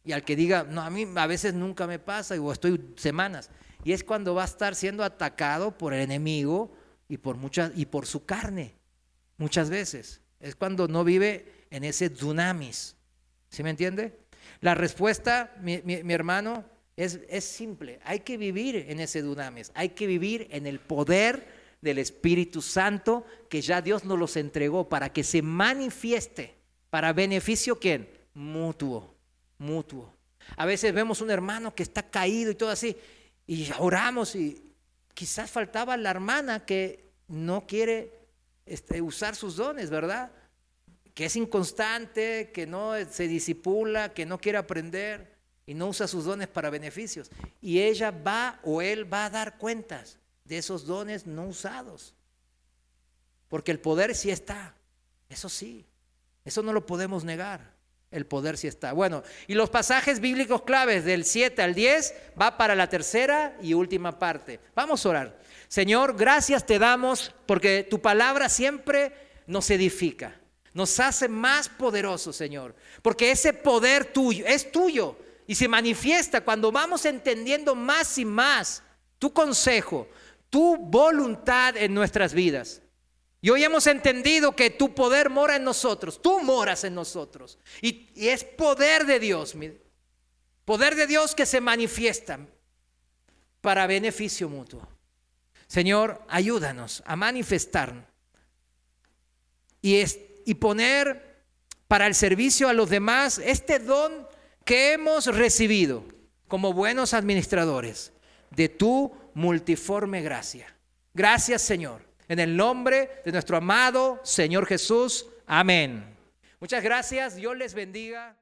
Y al que diga, no, a mí a veces nunca me pasa, o estoy semanas. Y es cuando va a estar siendo atacado por el enemigo y por su carne. Muchas veces. Es cuando no vive en ese dunamis. ¿Sí me entiende? La respuesta, mi hermano, es simple. Hay que vivir en ese dunamis. Hay que vivir en el poder del Espíritu Santo que ya Dios nos los entregó para que se manifieste para beneficio ¿quién? Mutuo. A veces vemos un hermano que está caído y todo así y oramos y quizás faltaba la hermana que no quiere usar sus dones, ¿verdad? Que es inconstante, que no se disipula, que no quiere aprender y no usa sus dones para beneficios. Y ella va o él va a dar cuentas de esos dones no usados. Porque el poder sí está, eso sí, eso no lo podemos negar, el poder sí está. Bueno, y los pasajes bíblicos claves del 7 al 10 va para la tercera y última parte. Vamos a orar. Señor, gracias te damos porque tu palabra siempre nos edifica, nos hace más poderosos, Señor, porque ese poder tuyo es tuyo y se manifiesta cuando vamos entendiendo más y más tu consejo, tu voluntad en nuestras vidas. Y hoy hemos entendido que tu poder mora en nosotros, tú moras en nosotros. Y es poder de Dios que se manifiesta para beneficio mutuo. Señor, ayúdanos a manifestar y poner para el servicio a los demás este don que hemos recibido como buenos administradores de tu multiforme gracia. Gracias, Señor. En el nombre de nuestro amado Señor Jesús. Amén. Muchas gracias. Dios les bendiga.